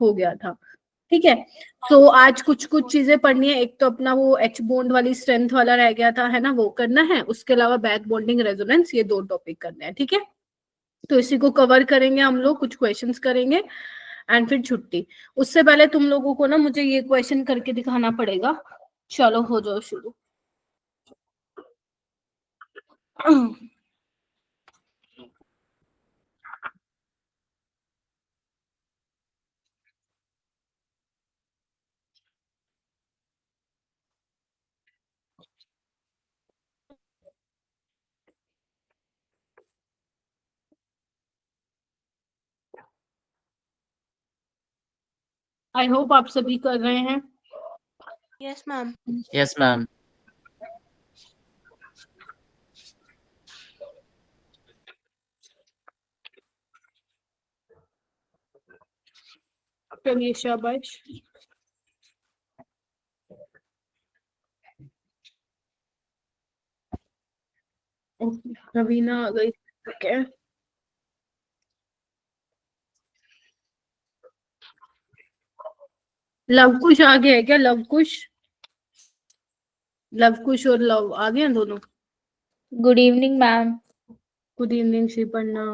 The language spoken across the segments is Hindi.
हो गया था। ठीक है, तो आज कुछ कुछ चीजें पढ़नी है। एक तो अपना वो एच बॉन्ड वाली स्ट्रेंथ वाला रह गया था, है ना, वो करना है। उसके अलावा बैक बॉन्डिंग रेजोनेंस, ये 2 टॉपिक करने हैं। ठीक है, तो इसी को कवर करेंगे हम लोग, कुछ क्वेश्चंस करेंगे एंड फिर छुट्टी। उससे पहले तुम लोगों को ना मुझे ये क्वेश्चन करके दिखाना पड़ेगा। चलो हो जाओ शुरू। आई होप आप सभी कर रहे हैं। Yes ma'am. Yes ma'am. चलिए शाबाश। रवीना आ गई। ठीक है, लवकुश आ गया है क्या? लवकुश, लवकुश और लव आ गए हैं दोनों। Good evening ma'am. Good evening Shriparna.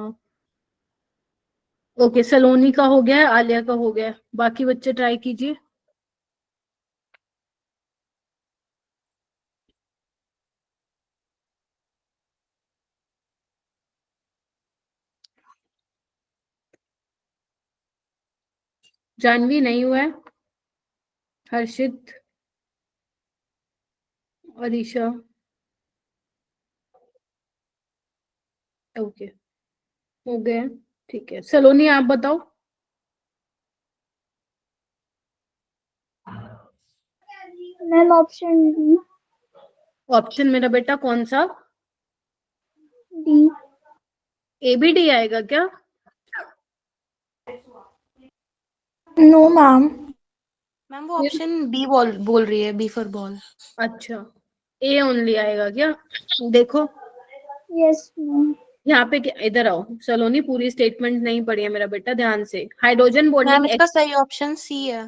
Okay, Saloni का हो गया है, आलिया का हो गया है, बाकी बच्चे ट्राई कीजिए। जानवी नहीं हुआ है, हर्षित, अलीशा, ओके हो गए। ठीक है, सलोनी आप बताओ। Ma'am option D. ऑप्शन मेरा बेटा कौन सा? डी। ए बी डी आएगा क्या? No ma'am. मैम वो ऑप्शन बी बोल रही है, बी फॉर बॉल। अच्छा, ए ओनली आएगा क्या? देखो यस मैम। यहाँ पे इधर आओ सलोनी, पूरी स्टेटमेंट नहीं पढ़ी है मेरा बेटा, ध्यान से। हाइड्रोजन बॉन्डिंग, मैम इसका सही ऑप्शन सी है।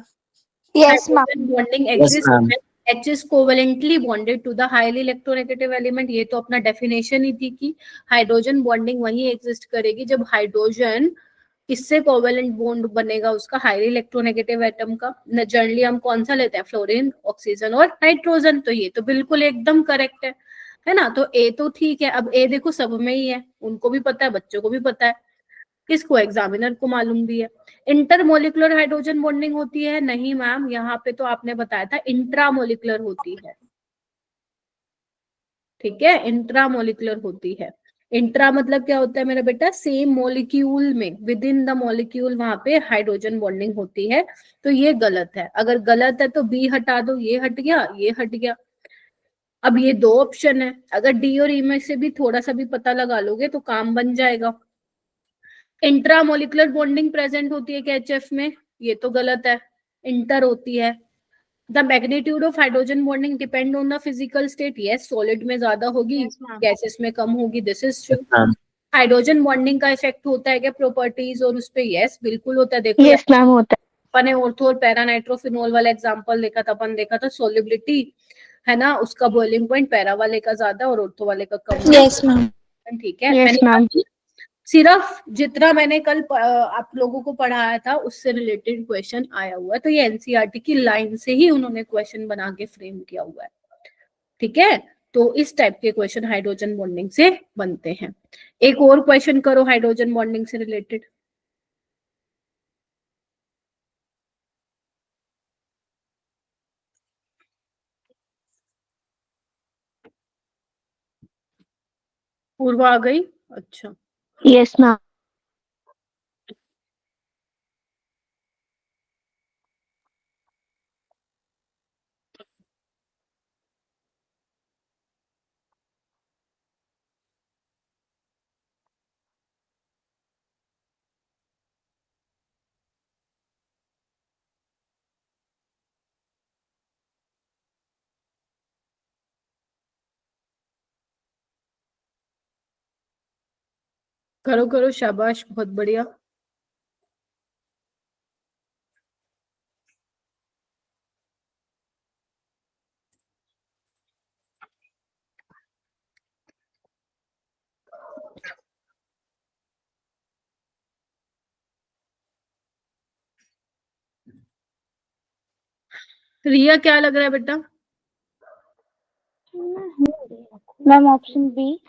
Yes ma'am. Hydrogen bonding yes exist ma'am. When H is covalently bonded to the highly electronegative element। ये तो अपना डेफिनेशन ही थी कि हाइड्रोजन बॉन्डिंग वही एग्जिस्ट करेगी जब हाइड्रोजन किससे कोवेलेंट बॉन्ड बनेगा, उसका हाईली इलेक्ट्रोनेगेटिव एटम का। जनरली हम कौन सा लेते हैं? फ्लोरीन, ऑक्सीजन और नाइट्रोजन। तो ये तो बिल्कुल एकदम करेक्ट है ना। तो ए तो ठीक है। अब ए देखो सब में ही है, उनको भी पता है, बच्चों को भी पता है, किसको? एग्जामिनर को मालूम भी है। इंटरमोलिकुलर हाइड्रोजन बॉन्डिंग होती है? नहीं मैम, यहाँ पे तो आपने बताया था इंट्रामोलिकुलर होती है। ठीक है, इंट्रामोलिकुलर होती है। इंट्रा मतलब क्या होता है मेरा बेटा? सेम मॉलिक्यूल में, विद इन द मॉलिक्यूल, वहां पे हाइड्रोजन बॉन्डिंग होती है। तो ये गलत है। अगर गलत है तो बी हटा दो, ये हट गया, ये हट गया। अब ये 2 ऑप्शन है, अगर डी और ई में से भी थोड़ा सा भी पता लगा लोगे तो काम बन जाएगा। इंट्रामोलिकुलर बॉन्डिंग प्रेजेंट होती है क्या एचएफ में? ये तो गलत है, इंटर होती है। The magnitude of hydrogen bonding depend on the physical state. Yes, solid में ज्यादा होगी, यस मैम। गैसेस में कम होगी, this is true. Yes ma'am. Hydrogen bonding का इफेक्ट होता है क्या प्रॉपर्टीज और उस पे? यस बिल्कुल होता है। देखो यस मैम होता अपन ने ऑर्थो और पैरा नाइट्रोफिनोल वाला एग्जांपल देखा था, अपन देखा था सोलिबिलिटी, है ना, उसका बॉइलिंग पॉइंट पैरा वाले का ज्यादा और ऑर्थो वाले का कम। है। Yes ma'am. ठीक है, यस मैम। सिर्फ जितना मैंने कल आप लोगों को पढ़ाया था उससे रिलेटेड क्वेश्चन आया हुआ है। तो ये एनसीईआरटी की लाइन से ही उन्होंने क्वेश्चन बना के फ्रेम किया हुआ है। ठीक है, तो इस टाइप के क्वेश्चन हाइड्रोजन बॉन्डिंग से बनते हैं। एक और क्वेश्चन करो हाइड्रोजन बॉन्डिंग से रिलेटेड। पूर्वा आ गई? अच्छा, यस मैम। करो करो, शाबाश, बहुत बढ़िया। रिया क्या लग रहा है बेटा? Ma'am option B.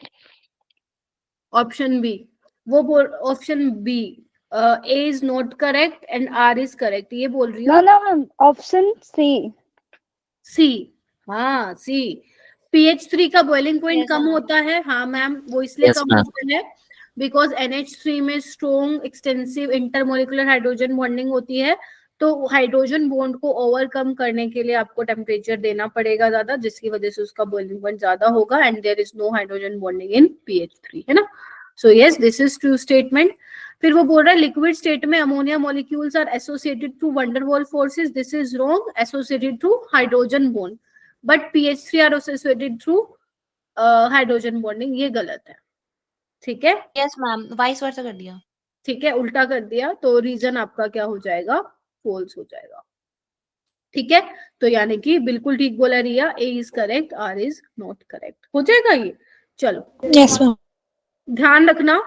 Option B, वो बोल option B, A is not correct and R is correct, ये बोल रही हो? No no ma'am, option C. C, हाँ सी, pH3 का बॉइलिंग पॉइंट Yes, कम ma'am. होता है, हाँ मैम, वो इसलिए Yes, कम ma'am. होता है बिकॉज NH3 में strong extensive intermolecular hydrogen bonding होती है, तो हाइड्रोजन बॉन्ड को ओवरकम करने के लिए आपको टेम्परेचर देना पड़ेगा ज्यादा, जिसकी वजह से उसका बॉइलिंग पॉइंट ज्यादा होगा and there is no hydrogen bonding in pH3, है ना? So yes, this is true statement. फिर वो बोल रहा है लिक्विड स्टेट में ammonia molecules are associated to van der Waals forces, this is wrong, associated to hydrogen bond, but pH3 are associated through hydrogen bonding, ये गलत है। ठीक है, Yes, ma'am. वाइस वर्सा कर दिया। ठीक है, उल्टा कर दिया, तो रीजन आपका क्या हो जाएगा? फॉल्स हो जाएगा। ठीक है, तो यानी कि बिल्कुल ठीक बोला Riya, A is correct, R is not correct, हो जाएगा ये। चलो यस मैम। ध्यान रखना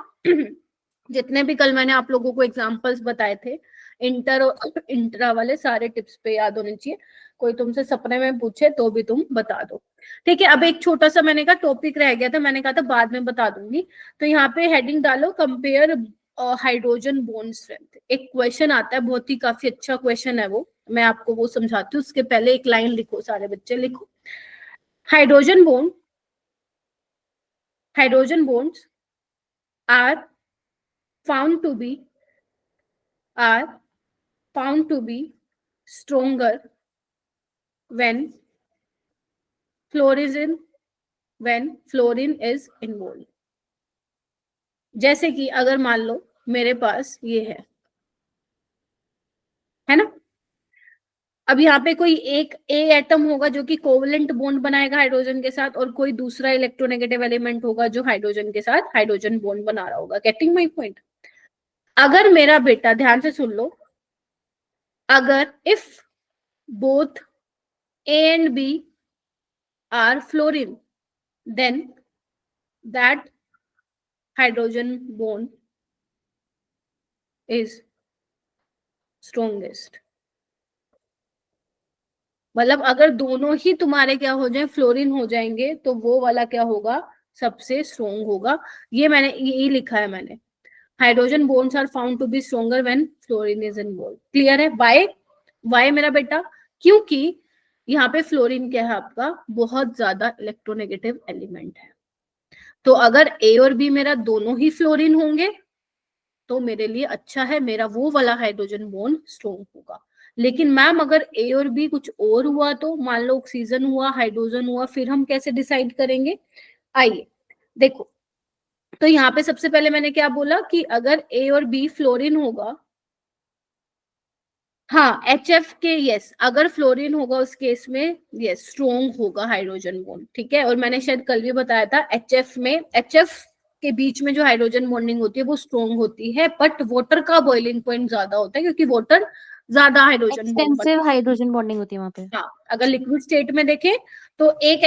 जितने भी कल मैंने आप लोगों को एग्जांपल्स बताए थे इंटर और इंट्रा वाले, सारे टिप्स पे याद होने चाहिए, कोई तुमसे सपने में पूछे तो भी तुम बता दो। ठीक है, अब एक छोटा सा मैंने कहा टॉपिक रह गया था, मैंने कहा था बाद में बता दूंगी, तो यहाँ पे हेडिंग डालो कंपेयर हाइड्रोजन बॉन्ड स्ट्रेंथ। एक क्वेश्चन आता है, बहुत ही काफी अच्छा क्वेश्चन है वो, मैं आपको वो समझाती हूँ, उसके पहले एक लाइन लिखो, सारे बच्चे लिखो, hydrogen bonds are found to be stronger when fluorine is involved। जैसे कि अगर मान लो मेरे पास ये है ना, अब यहाँ पे कोई एक ए एटम होगा जो कि कोवलेंट बॉन्ड बनाएगा हाइड्रोजन के साथ, और कोई दूसरा इलेक्ट्रोनेगेटिव एलिमेंट होगा जो हाइड्रोजन के साथ हाइड्रोजन बॉन्ड बना रहा होगा। Getting my point? अगर मेरा बेटा, ध्यान से सुन लो, अगर if both A and B are fluorine, then that hydrogen bond is strongest। मतलब अगर दोनों ही तुम्हारे क्या हो जाए, फ्लोरीन हो जाएंगे, तो वो वाला क्या होगा, सबसे स्ट्रोंग होगा। ये मैंने ये लिखा है मैंने, hydrogen bonds are found to be stronger when fluorine is involve. Clear है? वाई मेरा बेटा? क्योंकि यहाँ पे फ्लोरीन क्या है आपका, बहुत ज्यादा इलेक्ट्रोनेगेटिव एलिमेंट है, तो अगर ए और बी मेरा दोनों ही फ्लोरीन होंगे तो मेरे लिए अच्छा है, मेरा वो वाला हाइड्रोजन बॉन्ड स्ट्रोंग होगा। लेकिन मैम अगर ए और बी कुछ और हुआ, तो मान लो ऑक्सीजन हुआ, हाइड्रोजन हुआ, फिर हम कैसे डिसाइड करेंगे? आइए देखो, तो यहाँ पे सबसे पहले मैंने क्या बोला कि अगर ए और बी फ्लोरीन होगा, हाँ HF के, यस, अगर फ्लोरीन होगा उस केस में यस स्ट्रोंग होगा हाइड्रोजन बॉन्ड। ठीक है, और मैंने शायद कल भी बताया था HF के बीच में जो हाइड्रोजन बॉन्डिंग होती है वो स्ट्रोंग होती है, बट वाटर का बॉइलिंग पॉइंट ज्यादा होता है, क्योंकि वाटर ज्यादा hydrogen bond. Extensive hydrogen bonding होती है वहां पे। हाँ, अगर लिक्विड स्टेट में देखें तो एक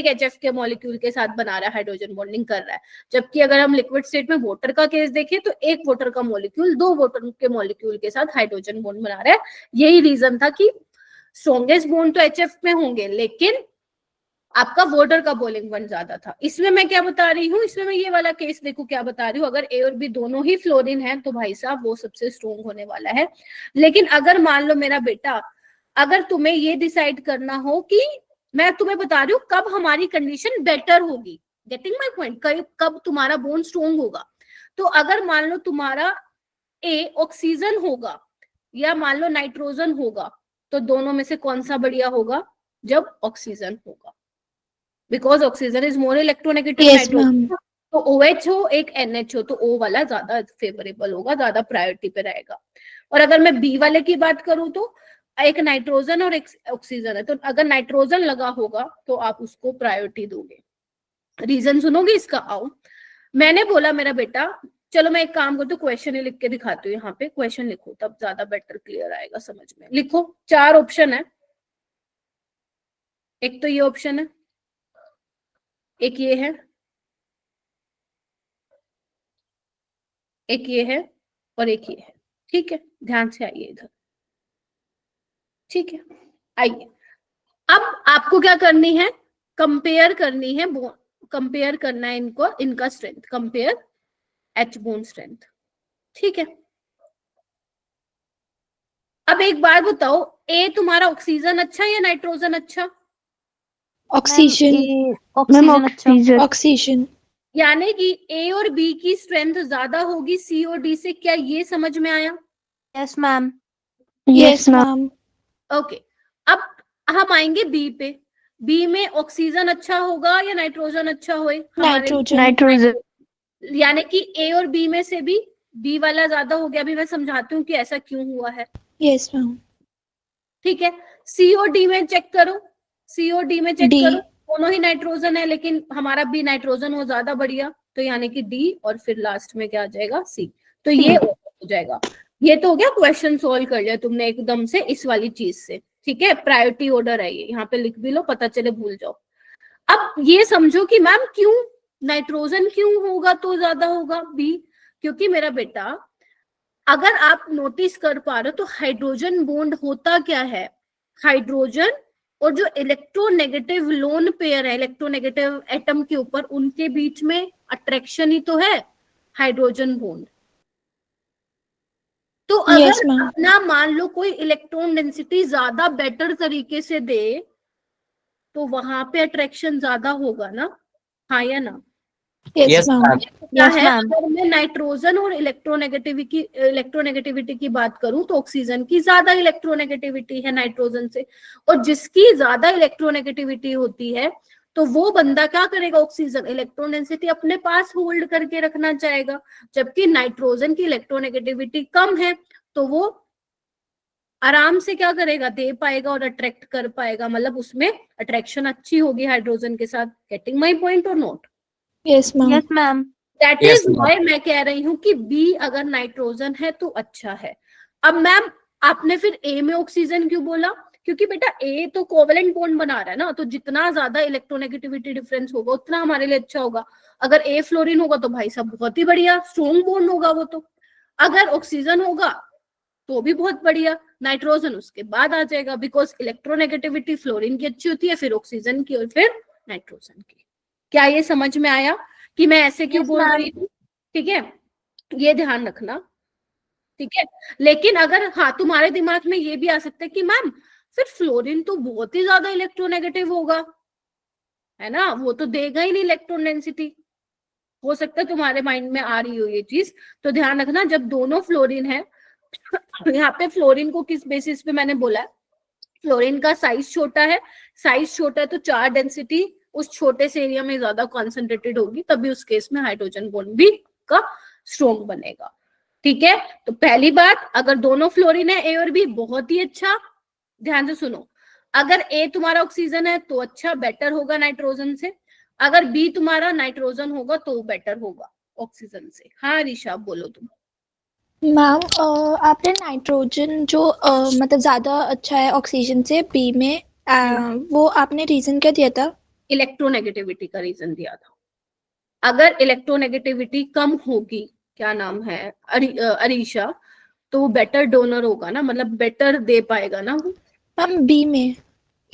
HF के मॉलिक्यूल के साथ बना रहा है, हाइड्रोजन बॉन्डिंग कर रहा है, जबकि अगर हम लिक्विड स्टेट में वाटर का केस देखें तो एक वाटर का मॉलिक्यूल दो वाटर के मॉलिक्यूल के साथ हाइड्रोजन बॉन्ड बना रहा है। यही रीजन था कि स्ट्रॉन्गेस्ट बॉन्ड तो HF में होंगे, लेकिन आपका वाटर का बॉइलिंग पॉइंट ज्यादा था। इसमें मैं क्या बता रही हूँ, इसमें मैं ये वाला केस देखो क्या बता रही हूँ, अगर ए और बी दोनों ही फ्लोरीन है तो भाई साहब वो सबसे स्ट्रोंग होने वाला है। लेकिन अगर मान लो मेरा बेटा, अगर तुम्हें ये डिसाइड करना हो कि, मैं तुम्हें बता रही हूँ कब हमारी कंडीशन बेटर होगी, गेटिंग माय पॉइंट, कब तुम्हारा बोन स्ट्रोंग होगा, तो अगर मान लो तुम्हारा ए ऑक्सीजन होगा या मान लो नाइट्रोजन होगा, तो दोनों में से कौन सा बढ़िया होगा? जब ऑक्सीजन होगा, because oxygen is more electronegative nitrogen. तो OH हो एक NH हो, तो O वाला ज्यादा फेवरेबल होगा, ज्यादा प्रायोरिटी पे रहेगा। और अगर मैं बी वाले की बात करूं तो एक नाइट्रोजन और एक ऑक्सीजन है, तो अगर नाइट्रोजन लगा होगा तो आप उसको प्रायोरिटी दोगे। रीजन सुनोगे इसका? आओ, मैंने बोला मेरा बेटा, चलो मैं एक काम करती हूँ, क्वेश्चन ही लिख के दिखाती हूँ, यहाँ पे क्वेश्चन लिखो तब ज्यादा बेटर क्लियर आएगा समझ में। लिखो, 4 ऑप्शन है, एक तो ये ऑप्शन है, एक ये है, एक ये है, और एक ये है। ठीक है, ध्यान से आइए इधर। ठीक है, आइए, अब आपको क्या करनी है, कंपेयर करनी है, कंपेयर करना है इनको, इनका strength, compare H bond strength, ठीक है। अब एक बार बताओ, ए तुम्हारा ऑक्सीजन अच्छा या नाइट्रोजन अच्छा? ऑक्सीजन। मैम ऑक्सीजन अच्छा। ऑक्सीजन। यानी कि ए और बी की स्ट्रेंथ ज्यादा होगी सी और डी से, क्या ये समझ में आया? Yes ma'am. Yes ma'am. Okay, अब हम आएंगे बी पे। बी में ऑक्सीजन अच्छा होगा या नाइट्रोजन अच्छा होए? नाइट्रोजन। नाइट्रोजन। यानी कि ए और बी में से भी बी वाला ज्यादा हो गया। अभी मैं समझाती हूँ कि ऐसा क्यों हुआ है, यस मैम। ठीक है। सी और डी में चेक करो, सी और डी में चेक डी। करो, दोनों ही नाइट्रोजन है, लेकिन हमारा बी नाइट्रोजन हो ज्यादा बढ़िया, तो यानी कि डी, और फिर लास्ट में क्या आ जाएगा, सी। तो ये हो जाएगा। ये तो हो गया, क्वेश्चन सोल्व कर लिया तुमने एकदम से इस वाली चीज से, ठीक है। प्रायोरिटी ऑर्डर है ये, यहाँ पे लिख भी लो, पता चले भूल जाओ। अब ये समझो कि मैम क्यों नाइट्रोजन क्यों होगा तो ज्यादा होगा बी, क्योंकि मेरा बेटा, अगर आप नोटिस कर पा रहे हो तो हाइड्रोजन बॉन्ड होता क्या है, हाइड्रोजन और जो इलेक्ट्रोनेगेटिव लोन पेयर है, इलेक्ट्रोनेगेटिव एटम के ऊपर, उनके बीच में अट्रैक्शन ही तो है हाइड्रोजन बॉन्ड। तो यस अगर मैम। अपना मान लो कोई इलेक्ट्रॉन डेंसिटी ज्यादा बेटर तरीके से दे, तो वहां पे अट्रैक्शन ज्यादा होगा ना, हाँ या ना? Yes ma'am. क्या यस है, मैम। अगर मैं नाइट्रोजन और इलेक्ट्रोनेगेटिविटी की बात करूं तो ऑक्सीजन की ज्यादा इलेक्ट्रोनेगेटिविटी है नाइट्रोजन से, और जिसकी ज्यादा इलेक्ट्रोनेगेटिविटी होती है तो वो बंदा क्या करेगा, ऑक्सीजन इलेक्ट्रॉन डेंसिटी अपने पास होल्ड करके रखना चाहेगा, जबकि नाइट्रोजन की इलेक्ट्रोनेगेटिविटी कम है, तो वो आराम से क्या करेगा, दे पाएगा और अट्रैक्ट कर पाएगा, मतलब उसमें अट्रैक्शन अच्छी होगी हाइड्रोजन के साथ। गेटिंग माई पॉइंट और note? Yes ma'am. Yes ma'am. That is why मैं कह रही हूँ कि बी अगर नाइट्रोजन है तो अच्छा है। अब मैम आपने फिर ए में ऑक्सीजन क्यों बोला? क्योंकि बेटा ए तो कोवेलेंट बॉन्ड बना रहा है ना, तो जितना ज्यादा इलेक्ट्रोनेगेटिविटी डिफरेंस होगा उतना हमारे लिए अच्छा होगा। अगर ए फ्लोरीन होगा तो भाई साहब बहुत ही बढ़िया, स्ट्रॉन्ग बॉन्ड होगा वो तो। अगर ऑक्सीजन होगा तो भी बहुत बढ़िया, नाइट्रोजन उसके बाद आ जाएगा, बिकॉज इलेक्ट्रोनेगेटिविटी फ्लोरीन की अच्छी होती है, फिर ऑक्सीजन की, और फिर नाइट्रोजन की। क्या ये समझ में आया कि मैं ऐसे क्यों Yes, बोल ma'am. रही हूँ? ठीक है, ये ध्यान रखना, ठीक है। लेकिन अगर हाँ तुम्हारे दिमाग में ये भी आ सकता है कि मैम फिर फ्लोरीन तो बहुत ही ज्यादा इलेक्ट्रोनेगेटिव होगा, है ना, वो तो देगा ही नहीं इलेक्ट्रॉन डेंसिटी, हो सकता है तुम्हारे माइंड में आ रही हो ये चीज। तो ध्यान रखना, जब दोनों फ्लोरीन है, यहाँ पे फ्लोरीन को किस बेसिस पे मैंने बोला है, फ्लोरीन का साइज छोटा है, साइज छोटा है तो चार्ज डेंसिटी उस छोटे से एरिया में ज्यादा कॉन्सेंट्रेटेड होगी, तभी उस केस में हाइड्रोजन बॉन्ड भी का स्ट्रॉन्ग बनेगा, ठीक है। तो पहली बात, अगर दोनों फ्लोरीन है ए और बी, बहुत ही अच्छा, ध्यान से सुनो। अगर ए तुम्हारा ऑक्सीजन है तो अच्छा, बेटर होगा नाइट्रोजन से। अगर बी तुम्हारा नाइट्रोजन होगा तो बेटर होगा ऑक्सीजन से। हाँ ऋषा बोलो तुम। मैम आपने नाइट्रोजन जो मतलब ज्यादा अच्छा है ऑक्सीजन से बी में, वो आपने रीजन क्या दिया था? इलेक्ट्रोनेगेटिविटी का रीजन दिया था। अगर इलेक्ट्रोनेगेटिविटी कम होगी, क्या नाम है, अरीशा, तो वो बेटर डोनर होगा ना, मतलब बेटर दे पाएगा ना वो। मैम बी में,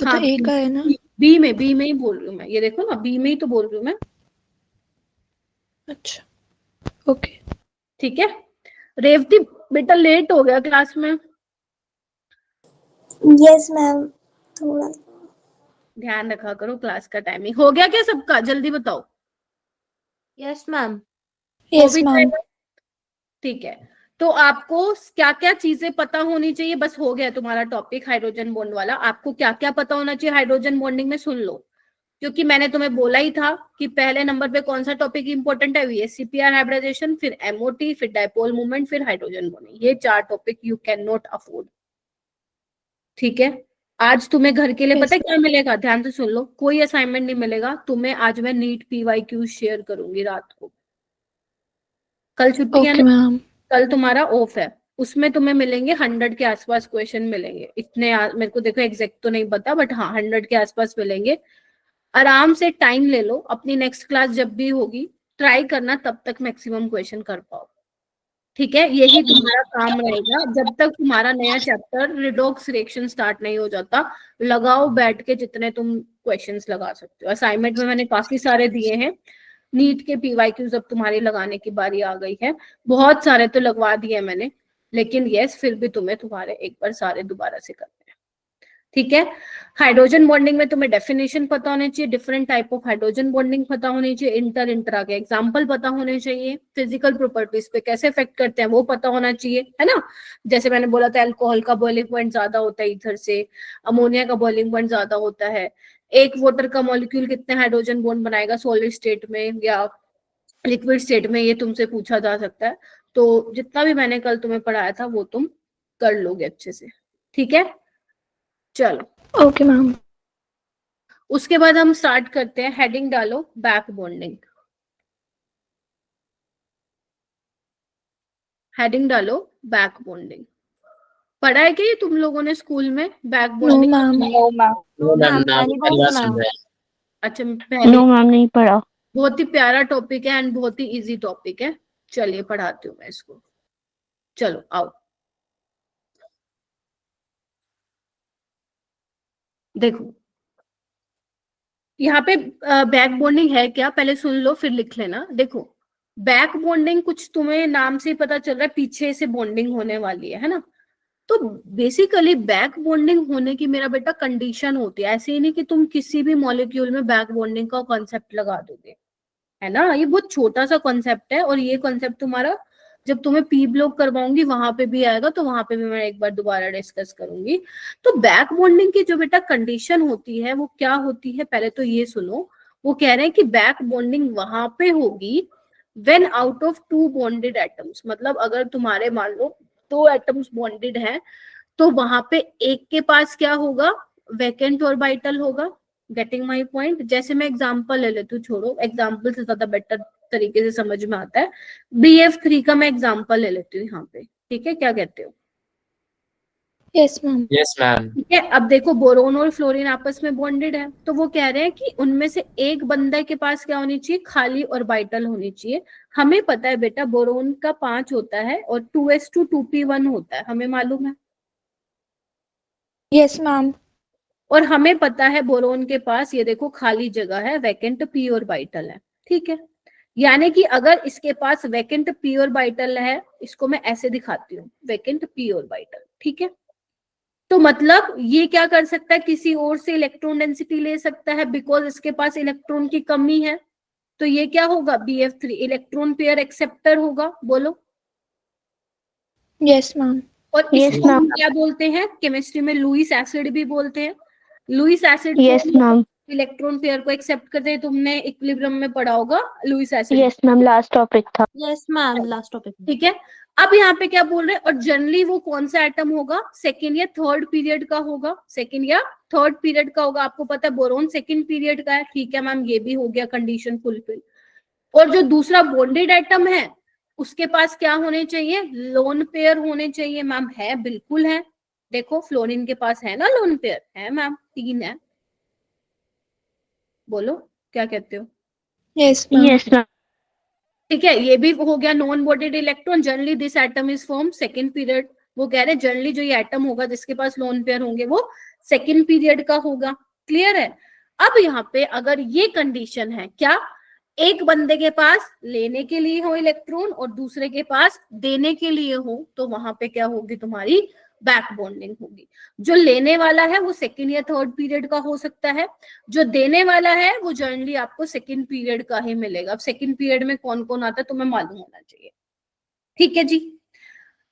वो हाँ तो ए का है ना। बी में ही बोल रही हूँ मैं, ये देखो ना, बी में ही तो बोल रही हूँ मैं, अच्छा ओके। ठीक है। रेवती बेटा लेट हो गया क्लास में, यस मैम, थोड़ा। ध्यान रखा करो क्लास का टाइमिंग। हो गया क्या सबका, जल्दी बताओ। Yes ma'am. हो यस भी मैम। जाएगा, ठीक है। तो आपको क्या क्या चीजें पता होनी चाहिए, बस हो गया तुम्हारा टॉपिक हाइड्रोजन बॉन्ड वाला। आपको क्या क्या पता होना चाहिए हाइड्रोजन बॉन्डिंग में, सुन लो, क्योंकि मैंने तुम्हें बोला ही था कि पहले नंबर पे कौन सा टॉपिक इंपॉर्टेंट है, VSCPR हाइब्रिडाइजेशन, फिर MOT, फिर डायपोल मूवमेंट, फिर हाइड्रोजन बॉन्डिंग। ये 4 topic you can not afford, ठीक है। आज तुम्हें घर के लिए Yes. पता है क्या मिलेगा, ध्यान से सुन लो, कोई असाइनमेंट नहीं मिलेगा तुम्हें। आज मैं नीट PYQ शेयर करूंगी रात को, कल छुट्टी है ओके ना, मैम। कल तुम्हारा ऑफ है, उसमें तुम्हें मिलेंगे 100 के आसपास क्वेश्चन मिलेंगे, इतने मेरे को देखो एग्जैक्ट तो नहीं पता, बट हाँ 100 के आसपास मिलेंगे। आराम से टाइम ले लो, अपनी नेक्स्ट क्लास जब भी होगी ट्राई करना तब तक मैक्सिमम क्वेश्चन कर पाओ, ठीक है, यही तुम्हारा काम रहेगा जब तक तुम्हारा नया चैप्टर रिडॉक्स रिएक्शन स्टार्ट नहीं हो जाता। लगाओ बैठ के जितने तुम क्वेश्चंस लगा सकते हो। असाइनमेंट में मैंने काफी सारे दिए हैं। नीट के पीवाईक्यूज अब तुम्हारी लगाने की बारी आ गई है। बहुत सारे तो लगवा दिए मैंने, लेकिन यस फिर भी तुम्हें तुम्हारे एक बार सारे दोबारा से करने हैं। ठीक है, हाइड्रोजन बॉन्डिंग में तुम्हें डेफिनेशन पता होने चाहिए, different type of hydrogen bonding पता होनी चाहिए, इंटर के एग्जांपल पता होने चाहिए, फिजिकल प्रॉपर्टीज पे कैसे इफेक्ट करते हैं वो पता होना चाहिए, है ना। जैसे मैंने बोला था अल्कोहल का बॉइलिंग पॉइंट ज्यादा होता है ईथर से, अमोनिया का बॉइलिंग पॉइंट ज्यादा होता है। एक वाटर का मॉलिक्यूल कितने हाइड्रोजन बॉन्ड बनाएगा सॉलिड स्टेट में या लिक्विड स्टेट में, ये तुमसे पूछा जा सकता है। तो जितना भी मैंने कल तुम्हें पढ़ाया था वो तुम कर लोगे अच्छे से। ठीक है, चलो ओके मैम। उसके बाद हम स्टार्ट करते हैं। हेडिंग डालो बैक बॉन्डिंग। हेडिंग डालो बैक बॉन्डिंग। पढ़ा है क्या ये तुम लोगों ने स्कूल में back no bonding? Ma'am. No ma'am. No ma'am, पहली बार सुना है। अच्छा पहले। नो मैम नहीं पढ़ा। बहुत ही प्यारा टॉपिक है एंड बहुत ही इजी टॉपिक है। चलिए पढ़ाती हूँ मैं इसको। चलो आओ, देखो यहाँ पे बैक बॉन्डिंग है क्या, पहले सुन लो फिर लिख लेना। देखो बैक बॉन्डिंग कुछ तुम्हें नाम से पता चल रहा है पीछे से बॉन्डिंग होने वाली है ना। तो बेसिकली बैक बॉन्डिंग होने की मेरा बेटा कंडीशन होती है, ऐसे ही नहीं कि तुम किसी भी मॉलिक्यूल में बैक बॉन्डिंग का कॉन्सेप्ट लगा दोगे, है ना। ये बहुत छोटा सा कॉन्सेप्ट है और ये कॉन्सेप्ट तुम्हारा जब तुम्हें पी ब्लॉक करवाऊंगी वहां पे भी आएगा, तो वहां पे भी मैं एक बार दोबारा डिस्कस करूंगी। तो बैक बॉन्डिंग की जो बेटा कंडीशन होती है वो क्या होती है, पहले तो ये सुनो। वो कह रहे हैं कि बैक बॉन्डिंग वहां पे होगी when out of two bonded atoms, मतलब अगर तुम्हारे मान लो दो एटम्स बॉन्डेड हैं तो वहां पे एक के पास क्या होगा, वैकेंट ऑर्बिटल होगा। Getting my point. जैसे मैं एग्जांपल ले लेती हूँ, छोड़ो एग्जांपल से ज्यादा बेटर तरीके से समझ में आता है। BF3 का मैं एग्जांपल ले लेती हूँ यहाँ पे, ठीक है, क्या कहते हो? Yes ma'am. Yes ma'am. ठीक है, अब देखो बोरोन और फ्लोरीन आपस में बॉन्डेड है, तो वो कह रहे हैं कि उनमें से एक बंदे के पास क्या होनी चाहिए, खाली ऑर्बिटल होनी चाहिए। हमें पता है बेटा बोरोन का 5 होता है और 2s2 2p1 होता है, हमें मालूम है। Yes ma'am. और हमें पता है बोरोन के पास ये देखो खाली जगह है, वैकेंट p ऑर्बिटल है। ठीक है, यानी कि अगर इसके पास वैकेंट p ऑर्बिटल है, इसको मैं ऐसे दिखाती हूँ, वैकेंट p ऑर्बिटल। ठीक है, तो मतलब ये क्या कर सकता है, किसी और से इलेक्ट्रॉन डेंसिटी ले सकता है बिकॉज इसके पास इलेक्ट्रॉन की कमी है। तो ये क्या होगा, BF3 इलेक्ट्रॉन पेयर एक्सेप्टर होगा। बोलो यस मैम। और Yes, इसको हम ma'am. क्या बोलते हैं, केमिस्ट्री में लुईस एसिड भी बोलते हैं। Lewis acid Yes, ma'am. Electron pair को एक्सेप्ट करते हैं, तुमने इक्विलिब्रियम में पढ़ा होगा Lewis acid. Yes, ma'am. Last topic था. Yes ma'am, last topic. ठीक है, अब यहाँ पे क्या बोल रहे हैं, और जनरली वो कौन सा एटम होगा, सेकेंड या थर्ड पीरियड का होगा, सेकेंड या थर्ड पीरियड का होगा। आपको पता है बोरोन सेकेंड पीरियड का है। ठीक है मैम, ये भी हो गया कंडीशन फुलफिल। और जो दूसरा बॉन्डेड एटम है उसके पास क्या होने चाहिए, लोन पेयर होने चाहिए। मैम है, बिल्कुल है। देखो फ्लोरीन के पास है ना लोन पेयर, है मैम, 3 है। बोलो क्या कहते हो? Yes ma'am. Yes, ma'am. ठीक है, ये भी हो गया non bonded electron. Generally this atom is form second period. वो कह रहे हैं जनरली जो ये एटम होगा जिसके पास लोन पेयर होंगे वो सेकंड पीरियड का होगा। क्लियर है? अब यहाँ पे अगर ये कंडीशन है क्या, एक बंदे के पास लेने के लिए हो इलेक्ट्रॉन और दूसरे के पास देने के लिए हो, तो वहां पे क्या होगी, तुम्हारी बैक बॉन्डिंग होगी। जो लेने वाला है वो सेकंड या थर्ड पीरियड का हो सकता है, जो देने वाला है वो जनरली आपको सेकंड पीरियड का ही मिलेगा। अब सेकंड पीरियड में कौन कौन आता है तुम्हें मालूम होना चाहिए। ठीक है जी,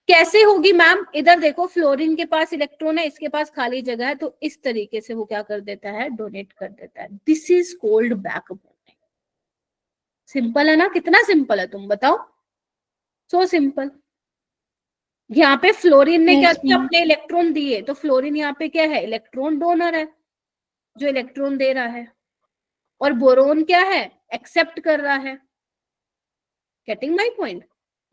कैसे होगी मैम, इधर देखो फ्लोरीन के पास इलेक्ट्रॉन है, इसके पास खाली जगह है, तो इस तरीके से वो क्या कर देता है, डोनेट कर देता है। This is called back bonding. Simple है ना, कितना सिंपल है तुम बताओ, सो सिंपल। यहाँ पे फ्लोरीन ने क्या किया, अपने इलेक्ट्रॉन दिए, तो फ्लोरीन यहाँ पे क्या है, इलेक्ट्रॉन डोनर है जो इलेक्ट्रॉन दे रहा है। और बोरोन क्या है, एक्सेप्ट कर रहा है। Getting my point?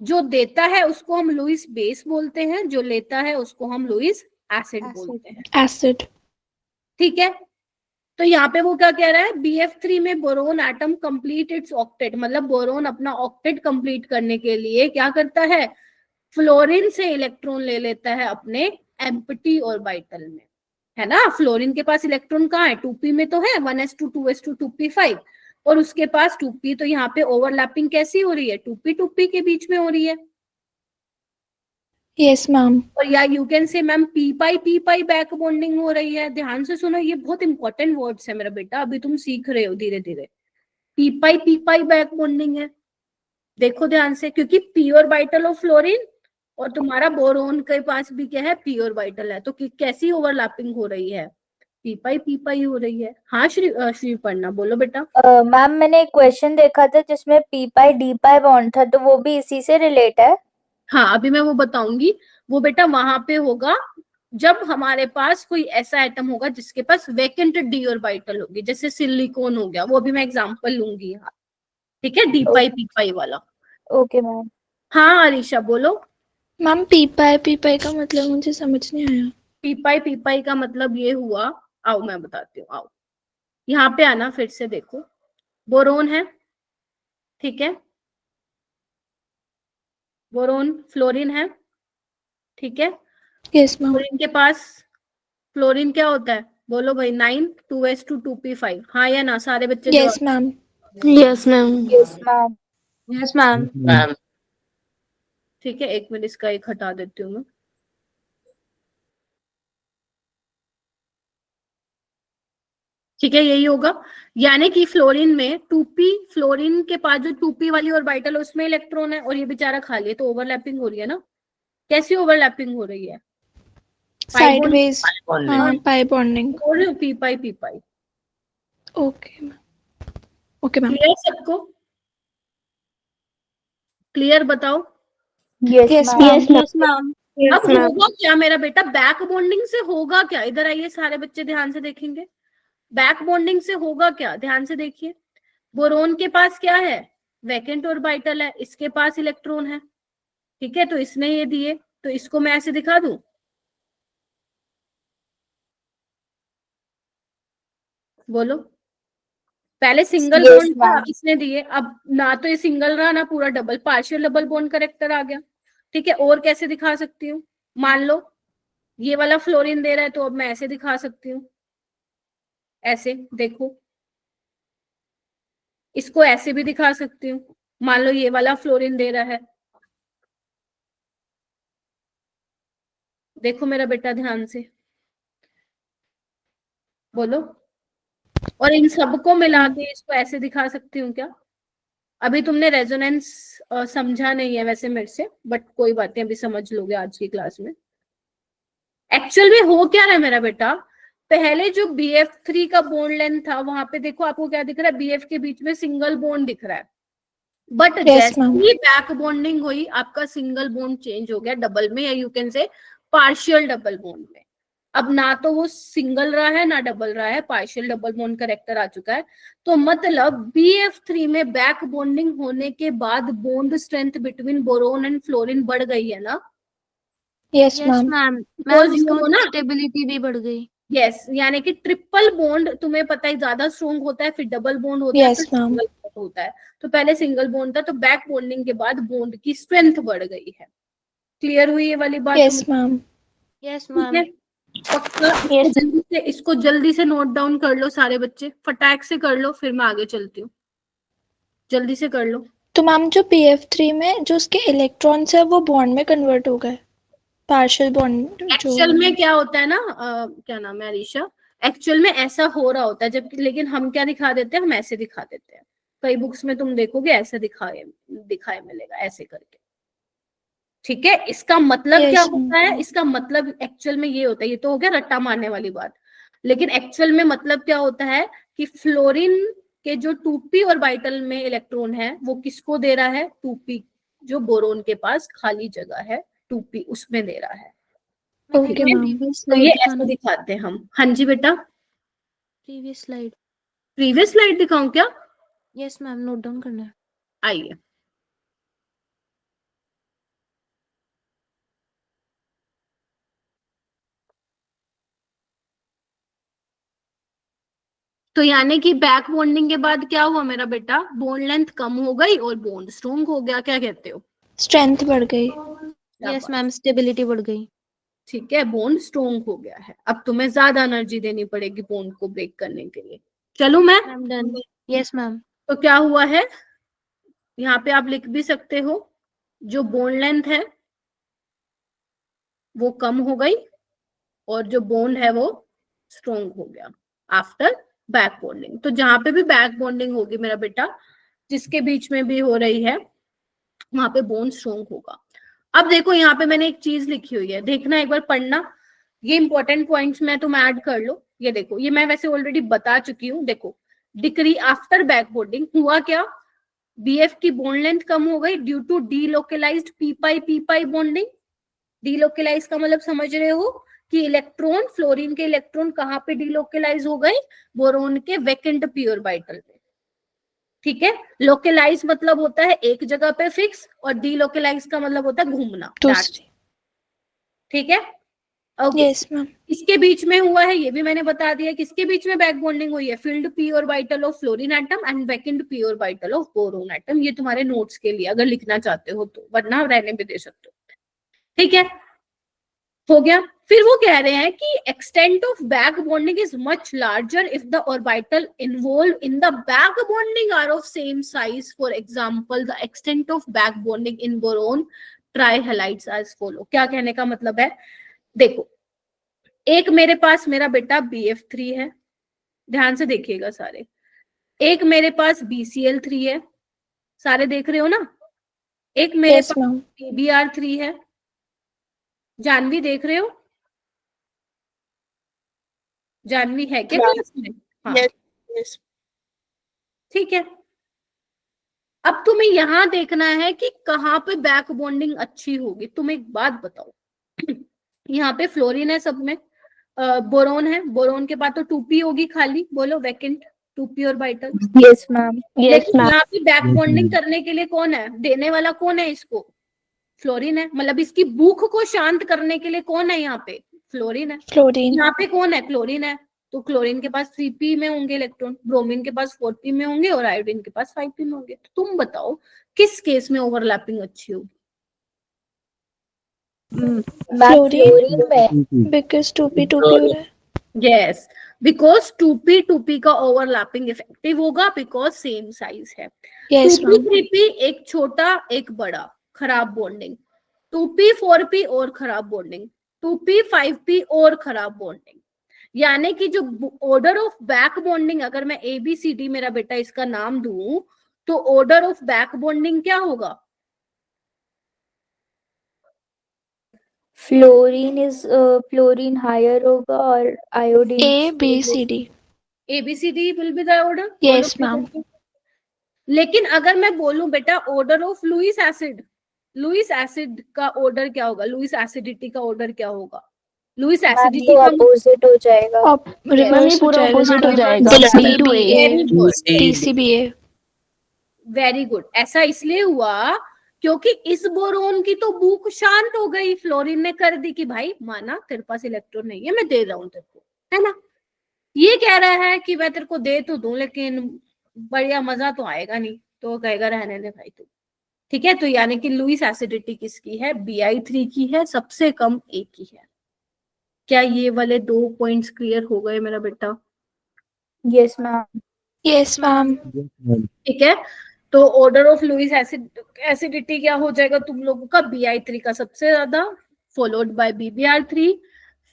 जो देता है उसको हम लुईस बेस बोलते हैं, जो लेता है उसको हम लुईस एसिड बोलते हैं। एसिड। ठीक है, तो यहाँ पे वो क्या कह रहा है, BF3 में boron atom complete it's octet, मतलब बोरोन अपना ऑक्टेट कंप्लीट करने के लिए क्या करता है, फ्लोरीन से इलेक्ट्रॉन ले लेता है अपने एम्प्टी ऑर्बिटल में, है ना। फ्लोरीन के पास इलेक्ट्रॉन कहाँ है, 2p में तो है, 1s2 2s2 2p5, और उसके पास 2p, तो यहाँ पे ओवरलैपिंग कैसी हो रही है, 2p के बीच में हो रही है। Yes ma'am. और या you can say ma'am p pi back bonding हो रही है। ध्यान से सुनो, ये बहुत इंपॉर्टेंट वर्ड्स है मेरा बेटा, अभी तुम सीख रहे हो धीरे धीरे। p पाई बैक बॉन्डिंग है, देखो ध्यान से, क्योंकि p ऑर्बिटल ऑफ फ्लोरीन और तुम्हारा बोरोन के पास भी क्या है, p ऑर्बिटल है, तो कैसी ओवरलैपिंग हो रही है, p पाई हो रही है। हाँ श्री पढ़ना, बोलो बेटा। मैम मैंने एक क्वेश्चन देखा था जिसमें p पाई d पाई बॉन्ड था, तो वो भी इसी से रिलेट है? हाँ अभी मैं वो बताऊंगी, वो बेटा वहां पे होगा जब हमारे पास कोई ऐसा एटम होगा जिसके पास वैकेंट डी ऑर्बिटल होगी, जैसे सिलिकॉन हो गया, वो भी मैं एग्जांपल लूंगी यहाँ, ठीक है, डी पाई वाला। Okay ma'am. हाँ अरीशा बोलो। मैम पी पाई का मतलब मुझे समझ नहीं आया। पी पाई का मतलब ये हुआ, आओ मैं बताती हूँ, आओ यहाँ पे आना, फिर से देखो, बोरोन है, ठीक है, बोरोन, फ्लोरीन है, ठीक है, यस मैम। फ्लोरीन के पास, फ्लोरीन क्या होता है, बोलो भाई, 9 2s2 2p5, हाँ या ना, सारे बच्चे yes ma'am. Yes ma'am. Yes ma'am. Yes ma'am. Ma'am ठीक है, एक मिनट इसका एक हटा देती हूँ मैं। ठीक है, यही होगा, यानी कि फ्लोरीन में 2p, फ्लोरीन के पास जो 2p वाली ऑर्बिटल है उसमें इलेक्ट्रॉन है, और ये बेचारा खाली है, तो ओवरलैपिंग हो रही है ना। कैसी ओवरलैपिंग हो रही है, साइडवेज। बॉन्डिंग हाँ पाई बॉन्डिंग। बोल रही हूँ, p pi. Okay ma'am. Okay ma'am. Clear सबको, क्लियर बताओ। Yes yes ma'am. Ma'am. Yes ma'am. अब होगा क्या मेरा बेटा, बैक बॉन्डिंग से होगा क्या, इधर आइए सारे बच्चे ध्यान से देखेंगे, बैक बॉन्डिंग से होगा क्या, ध्यान से देखिए। बोरोन के पास क्या है, वैकेंट ऑर्बिटल है, इसके पास इलेक्ट्रॉन है, ठीक है, तो इसने ये दिए, तो इसको मैं ऐसे दिखा दूं, बोलो। पहले सिंगल Yes, बॉन्ड था, ma'am. इसने दिए, अब ना तो ये सिंगल रहा ना पूरा double, partial double bond character आ गया, ठीक है। और कैसे दिखा सकती हूँ, मान लो ये वाला फ्लोरीन दे रहा है, तो अब मैं ऐसे दिखा सकती हूँ, ऐसे देखो, इसको ऐसे भी दिखा सकती हूँ, मान लो ये वाला फ्लोरीन दे रहा है, देखो मेरा बेटा ध्यान से, बोलो। और इन सबको मिला के इसको ऐसे दिखा सकती हूँ क्या, अभी तुमने रेजोनेंस समझा नहीं है वैसे मेरे से, बट कोई बात नहीं, अभी समझ लोगे आज की क्लास में। एक्चुअल में हो क्या रहा है मेरा बेटा, पहले जो BF3 का बॉन्ड लेंथ था, वहां पे देखो आपको क्या दिख रहा है, BF के बीच में सिंगल बॉन्ड दिख रहा है, बट जैसे ही बैक बॉन्डिंग हुई आपका सिंगल बॉन्ड चेंज हो गया डबल में, या you can say partial double bond में। अब ना तो वो सिंगल रहा है ना डबल रहा है, पार्शियल डबल बॉन्ड करेक्टर आ चुका है, तो मतलब BF3 में बैक बॉन्डिंग होने के बाद bond strength between boron and fluorine बढ़ गई है ना। Yes yes ma'am. Ma'am. Because ma'am you know ना, स्टेबिलिटी भी बढ़ गई। यस, यानी कि ट्रिपल बॉन्ड तुम्हें पता है ज्यादा स्ट्रॉन्ग होता है, फिर डबल बॉन्ड होता है, Yes, फिर ma'am. सिंगल बॉन्ड होता है, तो पहले सिंगल बॉन्ड था, तो बैक बॉन्डिंग के बाद बॉन्ड की स्ट्रेंथ बढ़ गई है। क्लियर हुई ये वाली बात? Yes ma'am. यस ठीक मैम। है, पक्का। इसको जल्दी से नोट डाउन कर लो सारे बच्चे, फटाक से कर लो, फिर मैं आगे चलती हूँ, जल्दी से कर लो। तो मैम जो PF3 में जो उसके इलेक्ट्रॉन्स है वो बॉन्ड में कन्वर्ट हो गए, पार्शियल बॉन्ड जो। एक्चुअल में क्या होता है ना, क्या नाम है अरीशा, एक्चुअल में ऐसा हो रहा होता है, जब लेकिन हम क्या दिखा देते हैं, हम ऐसे दिखा देते हैं, कई बुक्स में तुम देखोगे ऐसे दिखाए मिलेगा ऐसे करके, ठीक है। इसका मतलब Yes, क्या ma'am. होता है, इसका मतलब एक्चुअल में ये होता है, ये तो हो गया रट्टा मारने वाली बात, लेकिन एक्चुअल में मतलब क्या होता है कि फ्लोरीन के जो 2p ऑर्बिटल में इलेक्ट्रॉन है वो किसको दे रहा है, 2p, जो बोरोन के पास खाली जगह है 2p उसमें दे रहा है। Okay ma'am. तो ये ऐसे दिखाते हैं हम। हाँ जी बेटा, प्रीवियस स्लाइड। प्रीवियस स्लाइड दिखाऊं क्या? यस मैम, नोट डाउन करना है। आइए, तो यानी कि बैक बॉन्डिंग के बाद क्या हुआ मेरा बेटा, बोन लेंथ कम हो गई और बोन्ड स्ट्रॉन्ग हो गया, क्या कहते हो? स्ट्रेंथ बढ़ गई। यस मैम, स्टेबिलिटी बढ़ गई। ठीक है, बॉन्ड स्ट्रोंग हो गया है। अब तुम्हें ज्यादा एनर्जी देनी पड़ेगी बॉन्ड को ब्रेक करने के लिए। चलूं मैं? Ma'am done. Yes ma'am. तो क्या हुआ है, यहाँ पे आप लिख भी सकते हो, जो बॉन्ड लेंथ है वो कम हो गई और जो बॉन्ड है वो स्ट्रोंग हो गया आफ्टर बैक बॉन्डिंग। तो जहां पे भी बैक बॉन्डिंग होगी मेरा बेटा, जिसके बीच में भी हो रही है, वहां पे बॉन्ड स्ट्रोंग होगा। अब देखो यहाँ पे मैंने एक चीज लिखी हुई है, देखना एक बार पढ़ना, ये इंपॉर्टेंट पॉइंट्स में तुम ऐड कर लो। ये देखो, ये मैं वैसे ऑलरेडी बता चुकी हूँ। देखो, डिक्री आफ्टर बैक बॉन्डिंग हुआ क्या, बीएफ की बॉन्ड लेंथ कम हो गई due to delocalized p pi bonding. Delocalize का मतलब समझ रहे हो कि इलेक्ट्रॉन, फ्लोरीन के इलेक्ट्रॉन कहाँ पे डीलोकलाइज हो गए, बोरोन के वैकेंट पी ऑर्बिटल पे। ठीक है, लोकलाइज मतलब होता है एक जगह पे फिक्स, और डीलोकलाइज का मतलब होता है घूमना। दूसरी। ठीक है, ओके। Yes ma'am. इसके बीच में हुआ है, ये भी मैंने बता दिया, किसके बीच में बैक बॉन्डिंग हुई है, field P orbital of fluorine atom and vacant P orbital of boron atom. ये तुम्हारे नोट्स के लिए अगर लिखना चाहते हो तो, वरना रहने भी दे सकते हो। ठीक है, हो गया। फिर वो कह रहे हैं कि extent of back bonding is much larger if the orbital involve in the back bonding are of same size. For example, the extent of back bonding in boron trihalides as follow. क्या कहने का मतलब है, देखो, एक मेरे पास मेरा बेटा BF3 है, ध्यान से देखिएगा सारे। एक मेरे पास BCl3 है, सारे देख रहे हो ना। एक मेरे यस पास मैम। PBr3 है, जानवी देख रहे हो, जानवी है क्या क्लास में? हाँ, यस ठीक है। अब तुम्हें यहां देखना है कि कहाँ पे बैक बॉन्डिंग अच्छी होगी। तुम एक बात बताओ, यहाँ पे फ्लोरीन है सब में, बोरोन है, बोरोन के बाद तो 2p होगी खाली, बोलो vacant 2p orbital. Yes ma'am. Yes लेकिन मैम। यहाँ पे बैक बॉन्डिंग करने के लिए कौन है, देने वाला कौन है इसको, फ्लोरीन है। मतलब इसकी भूख को शांत करने के लिए कौन है यहाँ पे, फ्लोरीन है। फ्लोरीन। यहाँ पे कौन है, क्लोरीन है। तो क्लोरीन के पास 3p में होंगे इलेक्ट्रॉन, ब्रोमीन के पास 4p में होंगे, और आयोडीन के पास 5p में होंगे। तो तुम बताओ किस केस में ओवरलैपिंग अच्छी होगी? फ्लोरीन में। बिकॉज 2p हो रहा है। यस, बिकॉज 2p का ओवरलैपिंग इफेक्टिव होगा, बिकॉज सेम साइज है। Yes 2p ma'am. 3p एक छोटा एक बड़ा, खराब बॉन्डिंग। 2p 4p और खराब बॉन्डिंग, 2p 5p और खराब बॉन्डिंग। यानी कि जो ऑर्डर ऑफ बैक बॉन्डिंग, अगर मैं ABCD मेरा बेटा इसका नाम दूं, तो ऑर्डर ऑफ बैक बॉन्डिंग क्या होगा? फ्लोरीन हायर होगा और iodine ABCD। ABCD will be the order. Yes, ma'am. लेकिन अगर मैं बोलूं बेटा order of Lewis acid, Lewis acid का ऑर्डर क्या होगा, लुईस एसिडिटी का ऑर्डर क्या होगा? लुईस एसिडिटी तो का अपोजिट हो जाएगा। रिवर्स हो पूरा जाएगा। opposite हो जाएगा। DCBA। Very good, TCBA। Very good. ऐसा इसलिए हुआ क्योंकि इस बोरोन की तो भूख शांत हो गई, फ्लोरीन ने कर दी कि भाई माना तेरे पास इलेक्ट्रॉन नहीं है, मैं दे रहा हूं तेरे को, है ना। ये कह रहा है कि मैं तेरे को दे तो दूं, लेकिन बढ़िया मजा तो आएगा नहीं, तो कहेगा रहने दे भाई तू। ठीक है, तो यानी कि लुईस एसिडिटी किसकी है, Bi3 की है, सबसे कम A की है। क्या ये वाले 2 पॉइंट्स क्लियर हो गए मेरा बेटा? Yes ma'am. Yes ma'am. ठीक है, तो ऑर्डर ऑफ लुईस एसिडिटी क्या हो जाएगा तुम लोगों का, Bi3 का सबसे ज्यादा, followed by BBr3,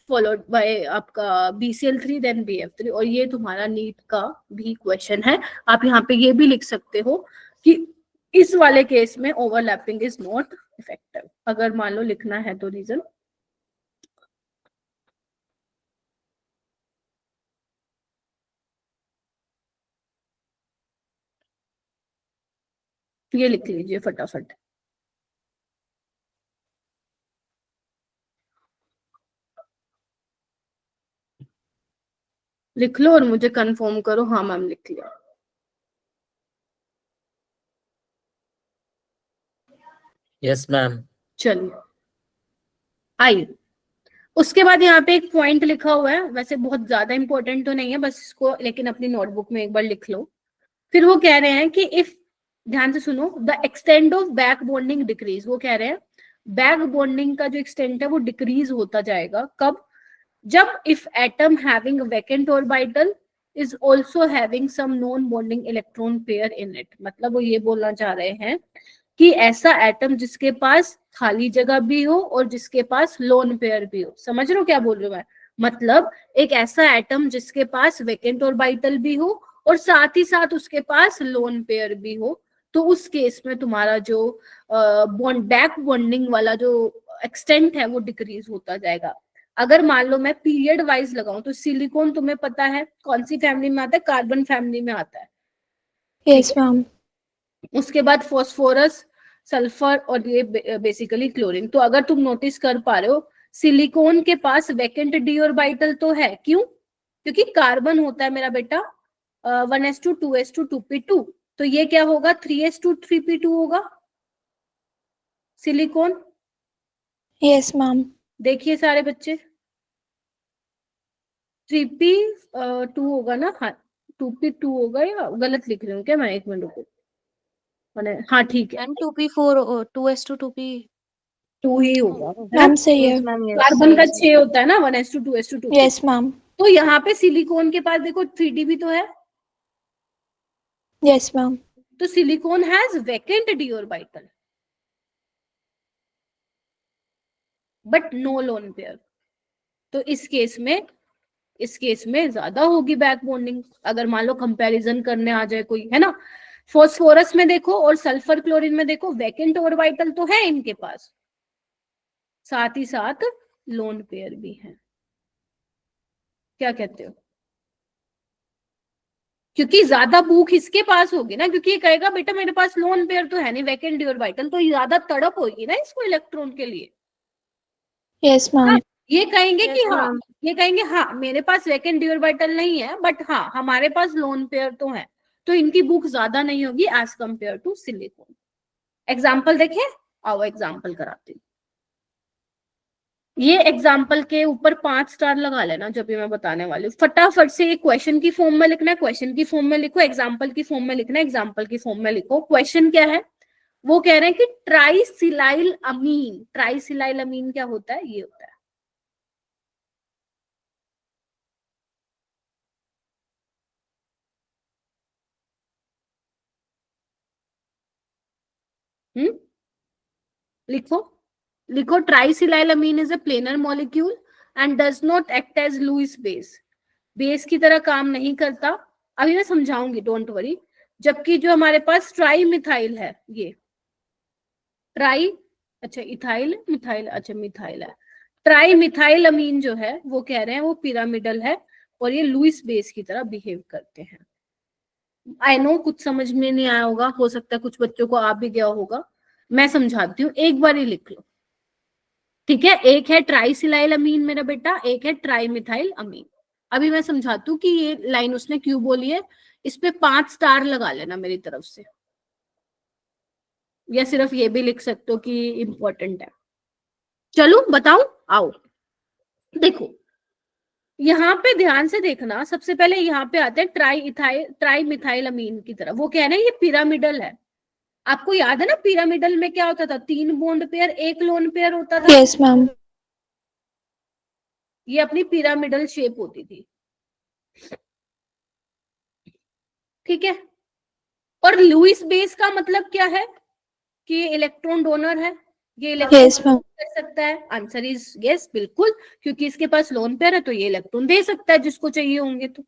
followed by आपका BCl3, देन BF3। और ये तुम्हारा नीट का भी क्वेश्चन है। आप यहाँ पे ये भी लिख सकते हो कि इस वाले केस में ओवरलैपिंग इज नॉट इफेक्टिव, अगर मान लो लिखना है तो रीजन। ये लिख लीजिए फटाफट। लिख लो और मुझे कंफर्म करो, हाँ मैम लिख लिया। Yes ma'am. चलिए आइए, उसके बाद यहाँ पे एक पॉइंट लिखा हुआ है, वैसे बहुत ज्यादा इंपॉर्टेंट तो नहीं है, बस इसको लेकिन अपनी नोटबुक में एक बार लिख लो। फिर वो कह रहे हैं कि इफ, ध्यान से सुनो, the extent of back bonding decrease, वो कह रहे हैं बैक बॉन्डिंग का जो एक्सटेंट है वो डिक्रीज होता जाएगा। कब? जब if atom having vacant orbital is also having some non bonding electron pair in it. मतलब वो ये बोलना चाह रहे हैं कि ऐसा एटम जिसके पास खाली जगह भी हो और जिसके पास लोन पेयर भी हो। समझ रहे हो क्या बोल रही हूँ मैं? मतलब एक ऐसा एटम जिसके पास वैकेंट ऑर्बिटल भी हो और साथ ही साथ उसके पास लोन पेयर भी हो, तो उस केस में तुम्हारा जो बॉन्ड बैक बॉन्डिंग वाला जो एक्सटेंट है वो डिक्रीज होता जाएगा। अगर मान लो मैं पीरियड वाइज लगाऊं तो सिलिकॉन तुम्हें पता है कौन सी फैमिली में आता है? कार्बन फैमिली में आता है। Yes ma'am. उसके बाद फॉस्फोरस, सल्फर और ये बेसिकली क्लोरीन। तो अगर तुम नोटिस कर पा रहे हो सिलिकॉन के पास वैकेंट डी ऑर्बिटल तो है। क्यों? क्योंकि कार्बन होता है मेरा बेटा 1s2 2s2 2p2। तो ये क्या होगा? 3s2 3p2 होगा सिलिकॉन। Yes ma'am. देखिए सारे बच्चे 3p2 होगा ना? हाँ 2p2 होगा या गलत लिख रही हूँ क्या मैं? एक मिनट रुको मैंने, हाँ ठीक है मैम 2p4 2s2 2p 2 ही होगा है ना? मैम सही है। यस मैम यस कार्बन का 6 होता है ना 1s2 2s2 2p। Yes ma'am. तो यहाँ पे सिलिकॉन के पास देखो 3d भी तो है। Yes ma'am. तो silicon has vacant d orbital but no lone pair. तो इस केस में ज्यादा होगी बैक बॉन्डिंग अगर मान लो कंपैरिजन करने आ जाए कोई, है ना? फॉस्फोरस में देखो और सल्फर क्लोरीन में देखो वैकेंट ऑर्बिटल तो है इनके पास, साथ ही साथ लोन पेयर भी है। क्या कहते हो? क्योंकि ज्यादा भूख इसके पास होगी ना, क्योंकि ये कहेगा बेटा मेरे पास लोन पेयर तो है नहीं, वैकेंट डी ऑर्बिटल, तो ज्यादा तड़प होगी ना इसको इलेक्ट्रॉन के लिए। Yes ma'am. ये कहेंगे Yes, कि हाँ, ma'am. ये कहेंगे हाँ मेरे पास वैकेंट डी ऑर्बिटल नहीं है बट हाँ हमारे पास लोन पेयर तो है, तो इनकी भूख ज्यादा नहीं होगी as compare to silicon. Example देखें, आओ एग्जाम्पल कराती हूँ। ये एग्जाम्पल के ऊपर 5 स्टार लगा लेना जब भी मैं बताने वाली हूँ। फटाफट से ये क्वेश्चन की फॉर्म में लिखना है, क्वेश्चन की फॉर्म में लिखो, एग्जाम्पल की फॉर्म में लिखना है, एग्जाम्पल की फॉर्म में लिखो। क्वेश्चन क्या है? वो कह रहे हैं कि ट्राइसिलाइल अमीन, ट्राइसिलाइल अमीन क्या होता है? ये होता है लिखो लिखो trisilylamine is a planar molecule and does not act as Lewis base. Base की तरह काम नहीं करता, अभी मैं समझाऊंगी, डोंट वरी। जबकि जो हमारे पास ट्राई मिथाइल है, ये ट्राई, अच्छा इथाइल मिथाइल, अच्छा मिथाइल है, ट्राई मिथाइल अमीन जो है वो कह रहे हैं वो पिरामिडल है और ये लुईस बेस की तरह बिहेव करते हैं। आई नो कुछ समझ में नहीं आया होगा, हो सकता है कुछ बच्चों को आ भी गया होगा, मैं समझाती हूँ, एक बार ही लिख लो, ठीक है? एक है ट्राइसिलाइल अमीन मेरा बेटा, एक है ट्राई मिथाइल अमीन। अभी मैं समझाती हूँ कि ये लाइन उसने क्यों बोली है। इस पे 5 स्टार लगा लेना मेरी तरफ से, या सिर्फ ये भी लिख सकते हो कि इंपॉर्टेंट है। चलो बताऊं, आओ देखो यहाँ पे ध्यान से देखना। सबसे पहले यहाँ पे आते हैं ट्राई मिथाइल अमीन की तरफ। वो कह रहे हैं ये पिरामिडल है। आपको याद है ना पिरामिडल में क्या होता था? 3 बॉन्ड पेयर 1 लोन पेयर होता था। Yes ma'am. ये अपनी पिरामिडल शेप होती थी, ठीक है? और लुईस बेस का मतलब क्या है? कि ये इलेक्ट्रॉन डोनर है, ये इलेक्ट्रॉन Yes, ma'am. कर सकता है। आंसर इज यस, बिल्कुल, क्योंकि इसके पास लोन पेयर है तो ये इलेक्ट्रॉन दे सकता है जिसको चाहिए होंगे तो,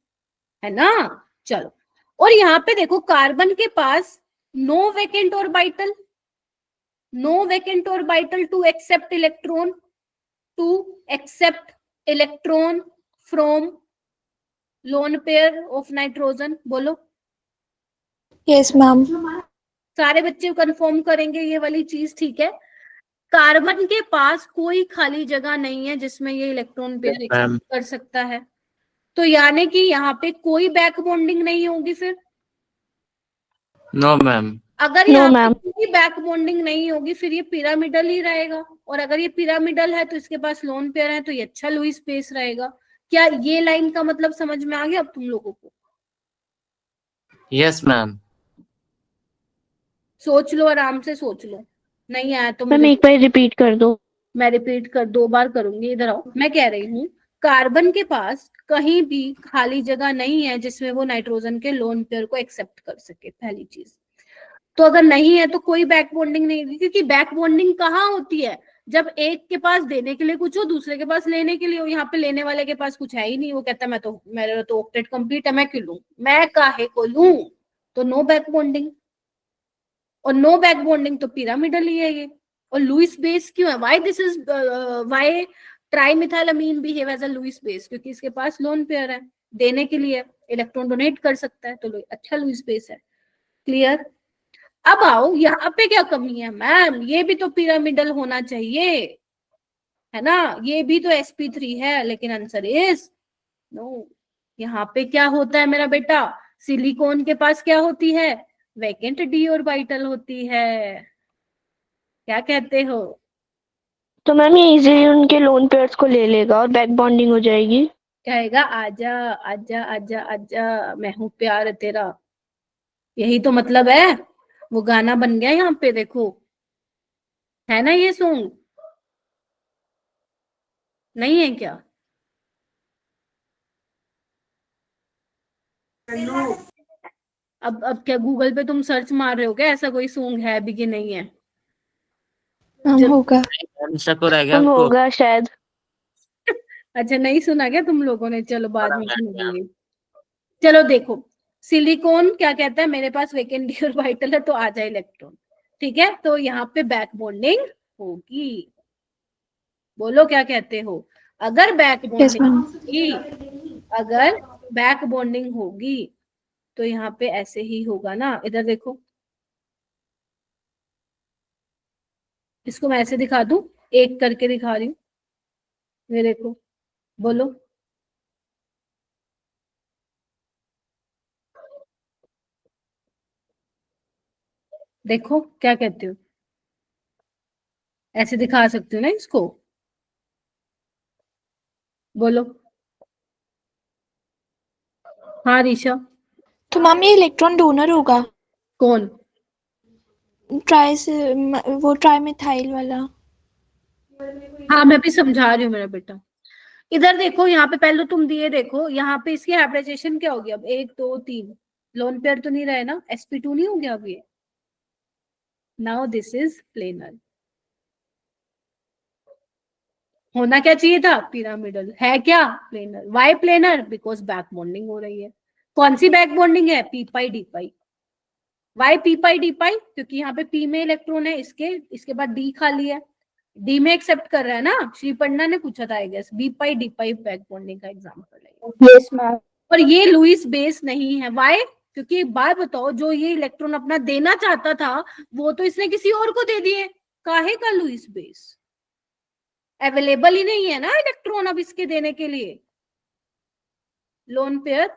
है ना? चलो, और यहाँ पे देखो कार्बन के पास no vacant orbital, no vacant orbital to accept electron from lone pair of nitrogen. बोलो Yes, ma'am. सारे बच्चे कंफर्म करेंगे ये वाली चीज, ठीक है? कार्बन के पास कोई खाली जगह नहीं है जिसमें ये इलेक्ट्रॉन पेयर एक्सेप्ट कर सकता है, तो यानी कि यहाँ पे कोई बैक बॉन्डिंग नहीं होगी। फिर नो मैम। अगर No, यहाँ पे ma'am. कोई बैक बॉन्डिंग नहीं होगी फिर ये पिरामिडल ही रहेगा, और अगर ये पिरामिडल है तो इसके पास लोन पेयर है तो ये अच्छा लुईस बेस रहेगा। क्या ये लाइन का मतलब समझ में आ गया अब तुम लोगों को? Yes ma'am. सोच लो, आराम से सोच लो। नहीं आया तो मैम मुझे एक बार रिपीट कर दो। मैं रिपीट कर 2 बार करूंगी, इधर आओ। मैं कह रही हूँ कार्बन के पास कहीं भी खाली जगह नहीं है जिसमें वो नाइट्रोजन के लोन पेयर को एक्सेप्ट कर सके, पहली चीज। तो अगर नहीं है तो कोई बैक बॉन्डिंग नहीं होगी, क्योंकि बैक बॉन्डिंग कहाँ होती है? जब एक के पास देने के लिए कुछ हो, दूसरे के पास लेने के लिए हो। यहाँ पे लेने वाले के पास कुछ है ही नहीं, वो कहता है मेरा तो ऑक्टेट कंप्लीट है, मैं क्यों लूं, मैं काहे को लूं। तो नो बैक बॉन्डिंग, और नो बैक बॉन्डिंग तो पिरामिडल ही है ये। और लुईस बेस क्यों है? Why this is why trimethylamine behave as a Lewis base? क्योंकि इसके पास लोन पेयर है, देने के लिए इलेक्ट्रॉन डोनेट कर सकता है, तो अच्छा लुईस बेस है। क्लियर? अब आओ यहाँ पे क्या कमी है मैम, ये भी तो पिरामिडल होना चाहिए, है ना? ये भी तो sp3 है, लेकिन आंसर इज नो। यहाँ पे क्या होता है मेरा बेटा? सिलिकॉन के पास क्या होती है? वैकेंट डी ऑर्बिटल होती है। क्या कहते हो? तो मैम ये इजीली उनके लोन पेयर्स को ले लेगा और बैक बॉन्डिंग हो जाएगी। कहेगा आजा आजा आजा आजा, मैं हूं प्यार तेरा। यही तो मतलब है, वो गाना बन गया यहाँ पे, देखो है ना ये सॉन्ग, नहीं है क्या? अब क्या गूगल पे तुम सर्च मार रहे हो क्या, ऐसा कोई सॉन्ग है भी कि नहीं है? मैम चलो, होगा। शक हो रह गया मैम आपको? होगा शायद। अच्छा नहीं सुना क्या तुम लोगों ने? चलो बाद बड़ा में मैम सुनेंगे। चलो देखो, सिलिकॉन क्या कहता है, मेरे पास वैकेंट डी ऑर्बिटल है तो आ जाए इलेक्ट्रॉन। ठीक है, तो यहाँ पे बैक बॉन्डिंग होगी। बोलो क्या कहते हो? अगर बैक यस बॉन्डिंग मैम। होगी, अगर बैक बॉन्डिंग होगी तो यहाँ पे ऐसे ही होगा ना। इधर देखो, इसको मैं ऐसे दिखा दूं, एक करके दिखा रही हूँ, ये देखो। बोलो। देखो क्या कहते हो? ऐसे दिखा सकते हो ना इसको? बोलो। हाँ ऋषा। तो मैम ये इलेक्ट्रॉन डोनर होगा। कौन? वो ट्राइमिथाइल वाला। हाँ मैं भी समझा रही हूँ मेरा बेटा। इधर देखो, यहाँ पे पहले तुम दिए देखो, यहाँ पे इसकी हाइब्रिडाइजेशन क्या होगी अब? 1 2 3 लोन पेयर तो नहीं रहे ना, sp2 नहीं हो गया अब ये? Now this is planar. होना क्या चाहिए था? पिरामिडल। है क्या? Planar. Why planar? Because back bonding हो रही है। कौन सी बैक बॉन्डिंग है? P pi d pi. Why p pi d pi? क्योंकि यहाँ पे पी में इलेक्ट्रॉन है, इसके बाद डी खाली है, डी में एक्सेप्ट कर रहा है ना। श्री पन्ना ने पूछा था I guess, p pi d pi back bonding का एग्जांपल है। Yes ma'am. और ये लुईस बेस नहीं है। वाई? क्योंकि एक बात बताओ, जो ये इलेक्ट्रॉन अपना देना चाहता था वो तो इसने किसी और को दे दिए, काहे का लुईस बेस? अवेलेबल ही नहीं है ना इलेक्ट्रॉन अब इसके देने के लिए। Lone pair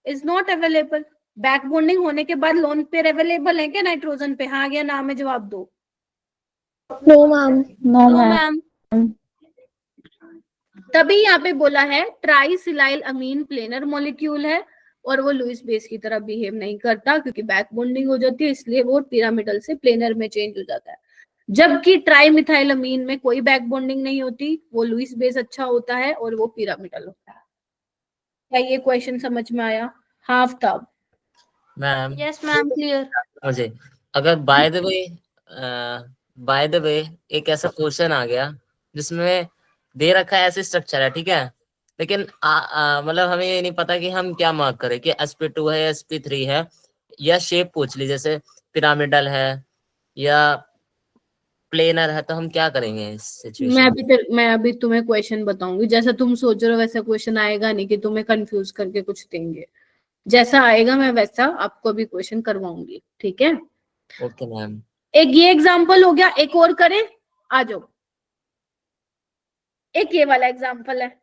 is not available. Back bonding होने के बाद लोन पेयर अवेलेबल है क्या नाइट्रोजन पे? हाँ या ना में जवाब दो। No ma'am. No no ma'am. Ma'am. तभी यहाँ पे बोला है ट्राइसिलाइल अमीन प्लेनर मॉलिक्यूल है, और वो लुईस बेस की तरह बिहेव नहीं करता, क्योंकि बैक बॉन्डिंग हो जाती है, इसलिए वो पिरामिडल से प्लेनर में चेंज हो जाता है। जबकि ट्राइमिथाइलअमीन में कोई बैक बॉन्डिंग नहीं होती, वो लुईस बेस अच्छा होता है और वो पिरामिडल होता है। क्या ये क्वेश्चन समझ में आया? हाँ Aftab. Ma'am yes ma'am clear. मुझे, अगर बाय द वे एक ऐसा क्वेश्चन आ गया जिसमें दे रखा है ऐसे स्ट्रक्चर है, ठीक है, लेकिन मतलब हमें ये नहीं पता कि हम क्या मार्क करें, कि sp2 है या sp3 है, या शेप पूछ ली जैसे पिरामिडल है या प्लेनर है, तो हम क्या करेंगे इस सिचुएशन? मैं अभी तुम्हें क्वेश्चन बताऊंगी, जैसा तुम सोच रहे हो वैसा क्वेश्चन आएगा नहीं कि तुम्हें कंफ्यूज करके कुछ देंगे। जैसा आएगा मैं वैसा आपको भी क्वेश्चन करवाऊंगी, ठीक है? Okay ma'am. एक ये एग्जाम्पल हो गया, एक और करें? आ जाओ। एक ये वाला एग्जाम्पल है,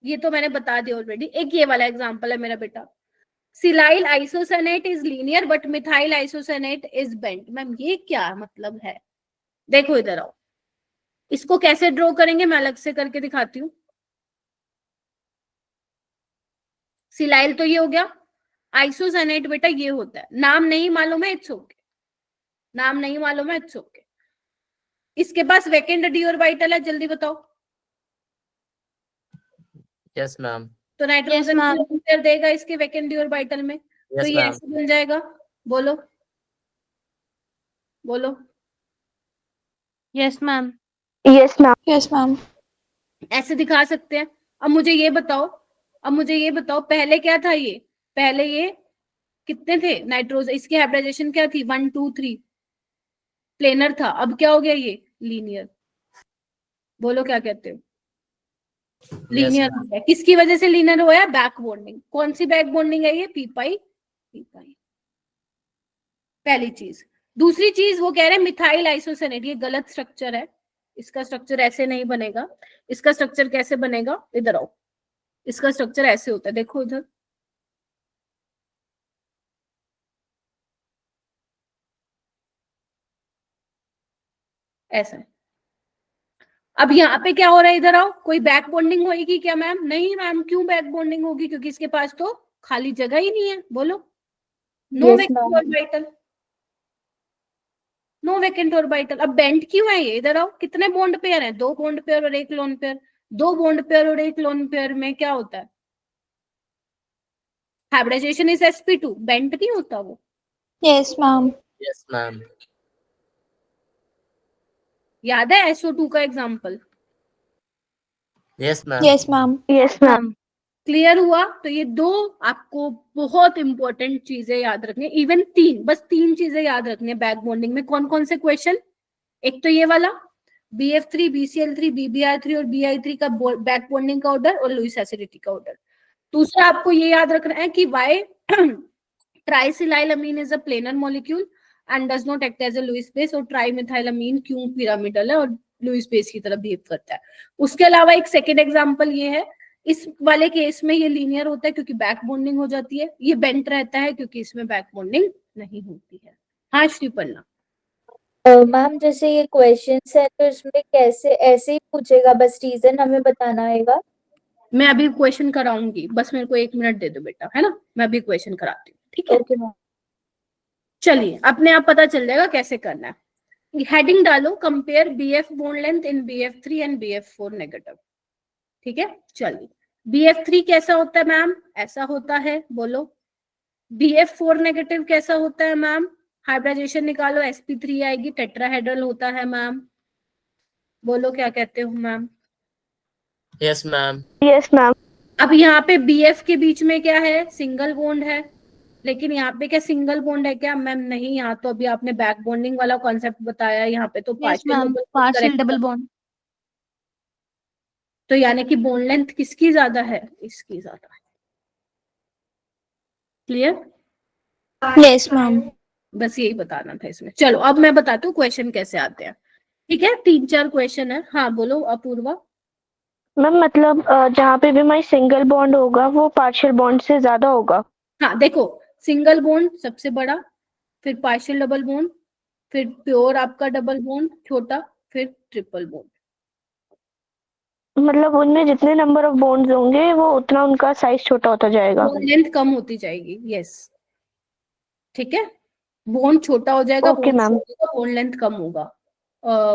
ये तो मैंने बता दिया ऑलरेडी। एक ये वाला एग्जाम्पल है मेरा बेटा, silyl isocyanate is linear but methyl isocyanate is bent. Ma'am ये क्या मतलब है? देखो इधर आओ, इसको कैसे ड्रॉ करेंगे मैं अलग से करके दिखाती हूँ। सिलाइल तो ये हो गया, आइसोसेनेट बेटा ये होता है, नाम नहीं मालूम है, इट्स ओके। नाम नहीं मालूम है, इट्स ओके। इसके पास वेकेंट डी ऑर्बिटल है, जल्दी बताओ। Yes ma'am. तो नाइट्रोजन ma'am. पेयर देगा इसके वेकेंट डी ऑर्बिटल में, तो यस ये मैम। ऐसे बन जाएगा। बोलो बोलो। Yes, ma'am. Yes ma'am. Yes ma'am. ऐसे दिखा सकते हैं। अब मुझे ये बताओ, अब मुझे ये बताओ, पहले क्या था ये? पहले ये कितने थे नाइट्रोजन, इसकी हाइब्रिडाइजेशन क्या थी? 1 2 3 प्लेनर था। अब क्या हो गया ये? लीनियर। बोलो क्या कहते हो? Yes linear ma'am. हो गया। किसकी वजह से लीनियर हुआ है? Back bonding. कौन सी बैक बॉन्डिंग है ये? पी पाई पी पाई। पहली चीज। दूसरी चीज वो कह रहे हैं मिथाइल आइसोसेनेट, ये गलत स्ट्रक्चर है। इसका स्ट्रक्चर ऐसे नहीं बनेगा। इसका स्ट्रक्चर कैसे बनेगा? इधर आओ। इसका स्ट्रक्चर ऐसे होता है, देखो इधर। ऐसा है। अब यहाँ पे क्या हो रहा है? इधर आओ। कोई बैक बॉन्डिंग होगी क्या मैम? नहीं मैम। क्यों बैक बॉन्डिंग होगी? क्योंकि इसके पास तो खाली जगह ही नहीं है। बोलो। No Yes, vacant ma'am. Orbital, no vacant orbital. अब बेंड क्यों है ये? इधर आओ। कितने बॉन्ड पेयर हैं? 2 बॉन्ड पेयर और 1 लोन पेयर। 2 बॉन्ड पेयर और 1 लोन पेयर में क्या होता है? हाइब्रिडाइजेशन इज sp2, बेंड नहीं होता वो। Yes ma'am. Yes ma'am. याद है SO2 का example? Yes ma'am. Yes ma'am. Yes ma'am. Clear हुआ? तो ये 2 आपको बहुत इंपॉर्टेंट चीजें याद रखनी है। इवन 3, बस 3 चीजें याद रखनी है बैक बॉन्डिंग में। कौन कौन से क्वेश्चन? एक तो ये वाला BF3 BCl3 BBr3 और BI3 का बैक बॉन्डिंग का ऑर्डर और लुईस एसिडिटी का ऑर्डर। दूसरा आपको ये याद रखना है कि why trisilylamine is a planar molecule and does not act as a Lewis base, और ट्राइमिथाइलामीन क्यों पिरामिडल है और लुईस बेस की तरह बिहेव करता है। उसके अलावा एक सेकेंड एग्जांपल ये है, इस वाले केस में ये लीनियर होता है क्योंकि बैक बॉन्डिंग हो जाती है। ये बेंट रहता है क्योंकि इसमें बैक बॉन्डिंग नहीं होती है। हाँ श्रीपर्णा। मैम जैसे ये क्वेश्चंस है तो इसमें कैसे ऐसे ही पूछेगा, बस रीजन हमें बताना आएगा? मैं अभी क्वेश्चन कराऊंगी, बस मेरे को 1 मिनट दे दो बेटा, है ना? मैं अभी क्वेश्चन कराती हूँ, ठीक है? Okay ma'am. चलिए अपने आप पता चल जाएगा कैसे करना है। हेडिंग डालो, compare BF bond length in BF3 and BF4 negative. ठीक है, चलिए। BF3 कैसा होता है मैम? ऐसा होता है। बोलो। BF4 नेगेटिव कैसा होता है मैम? हाइब्रिडाइजेशन निकालो, sp3 आएगी, टेट्राहेड्रल होता है मैम। बोलो क्या कहते हो ma'am? Yes ma'am. Yes ma'am. अब यहाँ पे BF के बीच में क्या है? सिंगल बॉन्ड है। लेकिन यहाँ पे क्या सिंगल बॉन्ड है क्या मैम? नहीं, यहाँ तो अभी आपने बैक बॉन्डिंग वाला कॉन्सेप्ट बताया, यहाँ पे तो Yes, partial ma'am. Partial double bond. तो यानी कि बॉन्ड लेंथ किसकी ज्यादा है? इसकी ज्यादा है। क्लियर? Yes ma'am. बस यही बताना था इसमें। चलो अब मैं बताती हूँ क्वेश्चन कैसे आते हैं। ठीक है, 3 4 क्वेश्चन है। हाँ बोलो अपूर्वा। मैम मतलब जहाँ पे भी हमारी सिंगल बॉन्ड होगा वो पार्शियल बॉन्ड से ज्यादा होगा। हाँ देखो, सिंगल बॉन्ड सबसे बड़ा, फिर पार्शियल डबल बॉन्ड, फिर प्योर आपका डबल बॉन्ड छोटा, फिर ट्रिपल बॉन्ड। मतलब उनमें जितने नंबर ऑफ बॉन्ड्स होंगे वो उतना उनका साइज छोटा होता जाएगा। बॉन्ड लेंथ कम होती जाएगी। यस, ठीक है। बॉन्ड छोटा हो जाएगा, ओके मैम। बॉन्ड लेंथ कम होगा।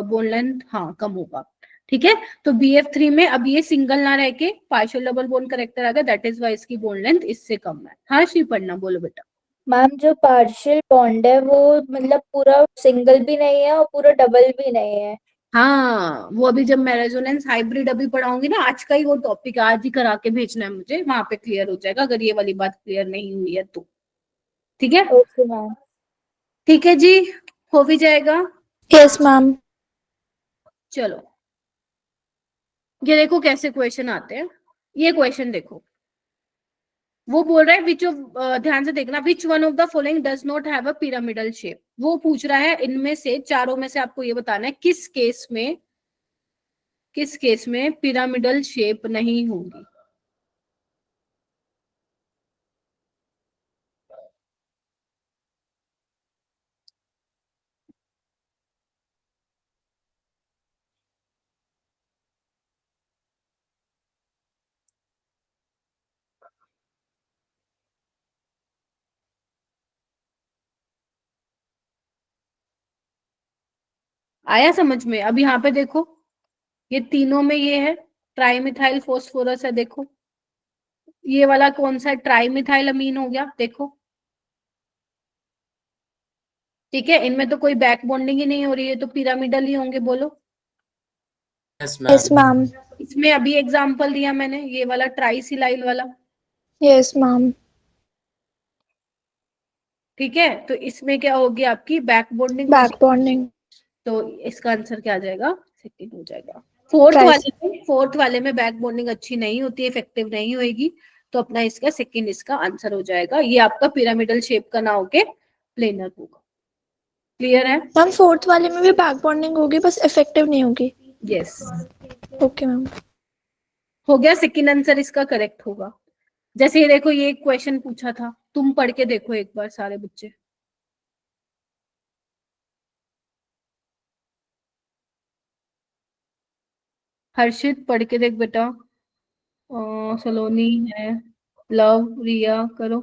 बॉन्ड लेंथ हाँ कम होगा। ठीक है, तो BF3 में अब ये सिंगल ना रह के पार्शियल डबल बॉन्ड करेक्टर आ गया, दैट इज वाई इसकी बॉन्ड लेंथ इससे कम है। हाँ श्रीपर्णा बोलो बेटा। मैम जो पार्शियल बॉन्ड है वो मतलब पूरा सिंगल भी नहीं है और पूरा डबल भी नहीं है। हाँ वो अभी जब मैं रेजोनेंस हाइब्रिड अभी पढ़ाऊंगी ना, आज का ही वो टॉपिक आज ही करा के भेजना है मुझे, वहां पे क्लियर हो जाएगा अगर ये वाली बात क्लियर नहीं हुई है तो। ठीक है, ओके मैम। ठीक है जी, हो भी जाएगा। Yes ma'am. चलो ये देखो कैसे क्वेश्चन आते हैं। ये क्वेश्चन देखो, वो बोल रहा है विच ऑफ, ध्यान से देखना, which one of the following does not have a pyramidal shape. वो पूछ रहा है इनमें से चारों में से आपको ये बताना है किस केस में पिरामिडल शेप नहीं होगी। आया समझ में? अब यहाँ पे देखो, ये तीनों में ये है ट्राइमिथाइल फोस्फोरस है, देखो ये वाला कौन सा है, ट्राइमिथाइल अमीन हो गया, देखो ठीक है। इनमें तो कोई बैक बॉन्डिंग ही नहीं हो रही है, तो पिरामिडल ही होंगे, बोलो। Yes yes ma'am. मैम। इसमें अभी एग्जांपल दिया मैंने, ये वाला ट्राइसिलाइल वाला, यस मैम। ठीक है। तो इसमें क्या होगी, आपकी बैक बॉन्डिंग बैक होगी, बॉन्डिंग। तो इसका आंसर क्या आ जाएगा, सेकंड हो जाएगा। फोर्थ वाले में बैक बॉन्डिंग अच्छी नहीं होती, इफेक्टिव नहीं होगी, तो अपना इसका सेकंड इसका आंसर हो जाएगा। ये आपका पिरामिडल शेप का ना होके प्लेनर होगा। क्लियर है? मैम फोर्थ वाले में भी बैक बॉन्डिंग होगी, बस इफेक्टिव नहीं होगी। Yes, okay ma'am. हो गया, सेकंड आंसर इसका करेक्ट होगा। जैसे ये देखो, ये एक क्वेश्चन पूछा था, तुम पढ़ के देखो एक बार सारे बच्चे। हर्षित पढ़ के देख बेटा। सलोनी है, लव, रिया करो।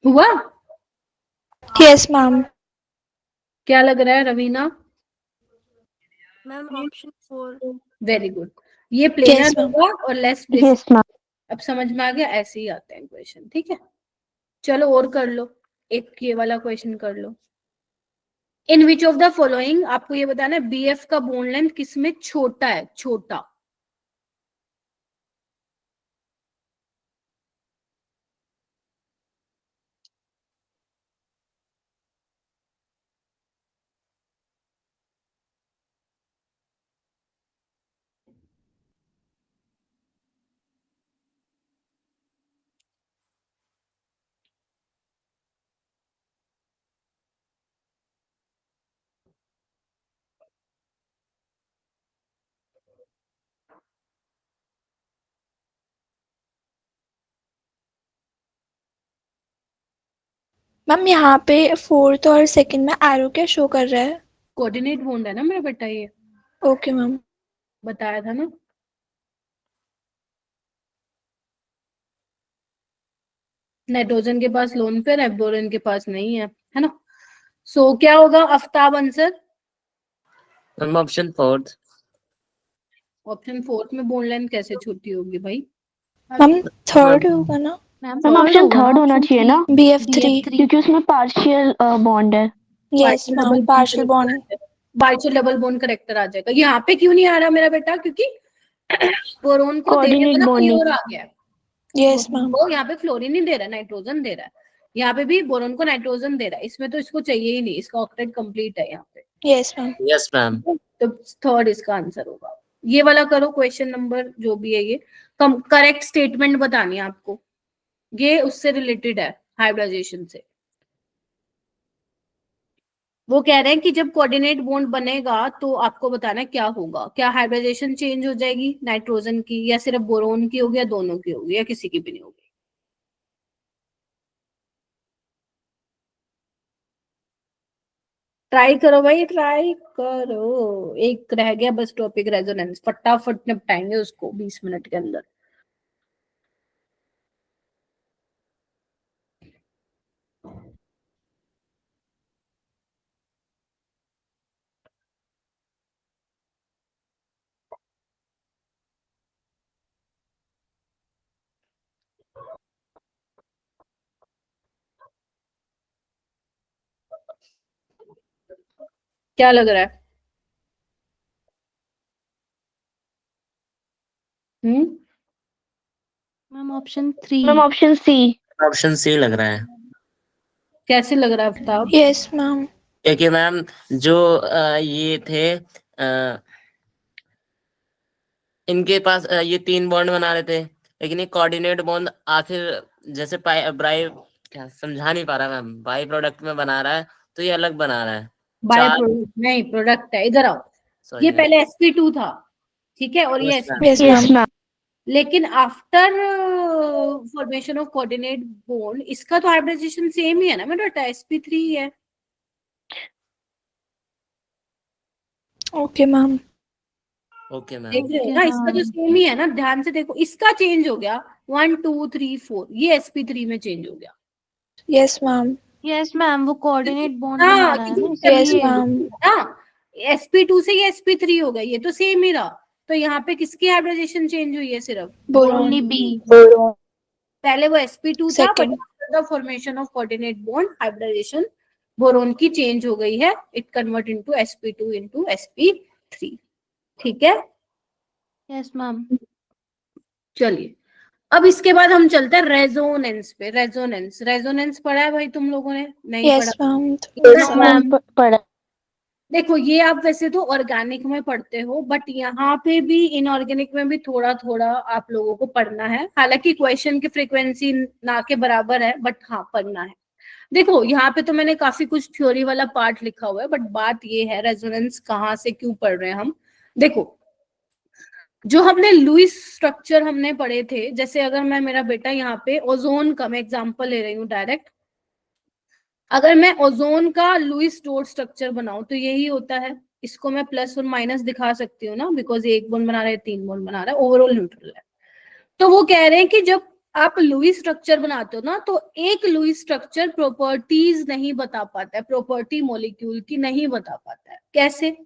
हुआ? Yes ma'am. क्या लग रहा है Raveena? Ma'am option 4। Very good. ये प्लेनर Yes, ma'am. होगा और लेस यस डिस्क। मैम। अब समझ में आ गया, ऐसे ही आते हैं क्वेश्चन, ठीक है। चलो और कर लो, एक ये वाला क्वेश्चन कर लो। इन विच ऑफ द फॉलोइंग, आपको ये बताना है बीएफ का बोन लेंथ किसमें छोटा है, छोटा। मैम यहाँ पे फोर्थ और सेकंड में एरो क्या शो कर रहा है? कोऑर्डिनेट बॉन्ड है ना मेरा बेटा, ये ओके मैम। बताया था ना। नाइट्रोजन के पास लोन पेयर है, बोरोन के पास नहीं है ना। सो क्या होगा Aftab answer? Ma'am option fourth. Option fourth में बोन लेंथ कैसे छोटी होगी भाई? मैम थर्ड होगा ना? मैम ऑप्शन थर्ड होना चाहिए ना, BF3। क्योंकि उसमें पार्शियल बॉन्ड है। Yes ma'am, partial bond. Partial double bond character आ जाएगा। यहाँ पे क्यों नहीं आ रहा मेरा बेटा? क्योंकि बोरोन को देने कोऑर्डिनेट वाला कोई बॉन्डिंग। और आ गया है। Yes boron ma'am. को यहाँ पे फ्लोरीन नहीं दे रहा, नाइट्रोजन दे रहा है। यहाँ पे भी बोरोन को नाइट्रोजन दे रहा है, इसमें तो इसको चाहिए ही नहीं, इसका ऑक्टेट कंप्लीट है यहाँ पे। Yes ma'am. Yes ma'am. तो थर्ड इसका आंसर होगा। ये वाला करो, क्वेश्चन नंबर जो भी है ये करेक्ट स्टेटमेंट बतानी है आपको, ये उससे रिलेटेड है हाइब्रिडाइजेशन से। वो कह रहे हैं कि जब कोऑर्डिनेट बॉन्ड बनेगा तो आपको बताना है क्या होगा, क्या हाइब्रिडाइजेशन चेंज हो जाएगी नाइट्रोजन की, या सिर्फ बोरोन की होगी, या दोनों की होगी, या किसी की भी नहीं होगी। ट्राई करो भाई, ट्राई करो। एक रह गया बस, टॉपिक रेजोनेंस, फटाफट निपटाएंगे उसको 20 मिनट के अंदर। क्या लग रहा है? Ma'am option 3। Ma'am option C. Option C लग रहा है। कैसे लग रहा है आफ्ताब? Yes ma'am. क्योंकि मैम जो ये थे इनके पास ये 3 बॉन्ड बना रहे थे, लेकिन ये कोऑर्डिनेट बॉन्ड आखिर जैसे बाई क्या समझा नहीं पा रहा मैम, बाई प्रोडक्ट में बना रहा है तो ये अलग बना रहा है। बाय 4 प्रोडक्ट नहीं, प्रोडक्ट है। इधर आओ, सॉरी ये मैम। पहले sp2 था, ठीक है, और ये yes ma'am. Yes yes ma'am. Ma'am. लेकिन after formation of coordinate bond इसका तो हाइब्रिडाइजेशन सेम ही है ना मेरा बेटा, sp3 ही है। Okay ma'am. Okay ma'am. देख रहे हो ना, इसका जो सेम ही है ना, ध्यान से देखो, इसका चेंज हो गया 1 2 3 4, ये sp3 में चेंज हो गया। Yes ma'am. यस मैम, वो कोऑर्डिनेट बॉन्ड हाँ, बना रहा है ना कितनी Yes, चलिए ma'am. ना, sp2 से ये sp3 हो गया, ये तो सेम ही रहा। तो यहाँ पे किसकी हाइब्रिडाइजेशन चेंज हुई है सिर्फ? बोरॉन। Only B. बोरोन। पहले वो sp2 था, but Second. After the formation of coordinate bond hybridisation boron की चेंज हो गई है, it convert into sp2 into sp3। ठीक है, यस मैम। चलिए अब इसके बाद हम चलते हैं रेजोनेंस पे। रेजोनेंस, रेजोनेंस पढ़ा है भाई तुम लोगों ने? नहीं यस पढ़ा? मैम। Yes ma'am. मैम। पढ़ा। देखो ये आप वैसे तो ऑर्गेनिक में पढ़ते हो, बट यहाँ पे भी इनऑर्गेनिक में भी थोड़ा थोड़ा आप लोगों को पढ़ना है। हालांकि क्वेश्चन की फ्रीक्वेंसी ना के बराबर है, बट हाँ पढ़ना है। देखो यहाँ पे तो मैंने काफी कुछ थ्योरी वाला पार्ट लिखा हुआ है, बट बात ये है रेजोनेंस कहाँ से क्यों पढ़ रहे हैं हम। देखो जो हमने लुईस स्ट्रक्चर हमने पढ़े थे, जैसे अगर मैं मेरा बेटा यहाँ पे ओजोन का मैं एग्जांपल ले रही हूँ डायरेक्ट, अगर मैं ओजोन का लुईस डॉट स्ट्रक्चर बनाऊं तो यही होता है। इसको मैं प्लस और माइनस दिखा सकती हूँ ना, बिकॉज एक बॉन्ड बना रहा है, 3 बॉन्ड बना रहा है, ओवरऑल न्यूट्रल है। तो वो कह रहे हैं कि जब आप लुईस स्ट्रक्चर बनाते हो ना, तो एक लुईस स्ट्रक्चर प्रॉपर्टीज नहीं बता पाता है, प्रॉपर्टी मॉलिक्यूल की नहीं बता पाता है। कैसे?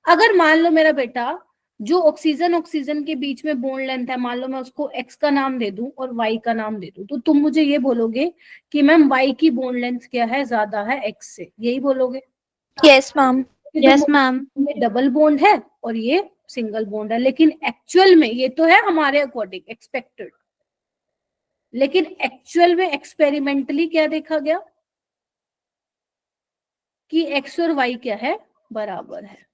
अगर मान लो मेरा बेटा जो ऑक्सीजन ऑक्सीजन के बीच में बॉन्ड लेंथ है, मान लो मैं उसको एक्स का नाम दे दूं और वाई का नाम दे दूं, तो तुम मुझे ये बोलोगे कि मैम वाई की बॉन्ड लेंथ क्या है, ज्यादा है एक्स से, यही बोलोगे? Yes ma'am. Yes ma'am. में डबल बॉन्ड है और ये सिंगल बॉन्ड है, लेकिन एक्चुअल में ये तो है हमारे अकॉर्डिंग एक्सपेक्टेड, लेकिन एक्चुअल में एक्सपेरिमेंटली क्या देखा गया कि एक्स और वाई क्या है, बराबर है।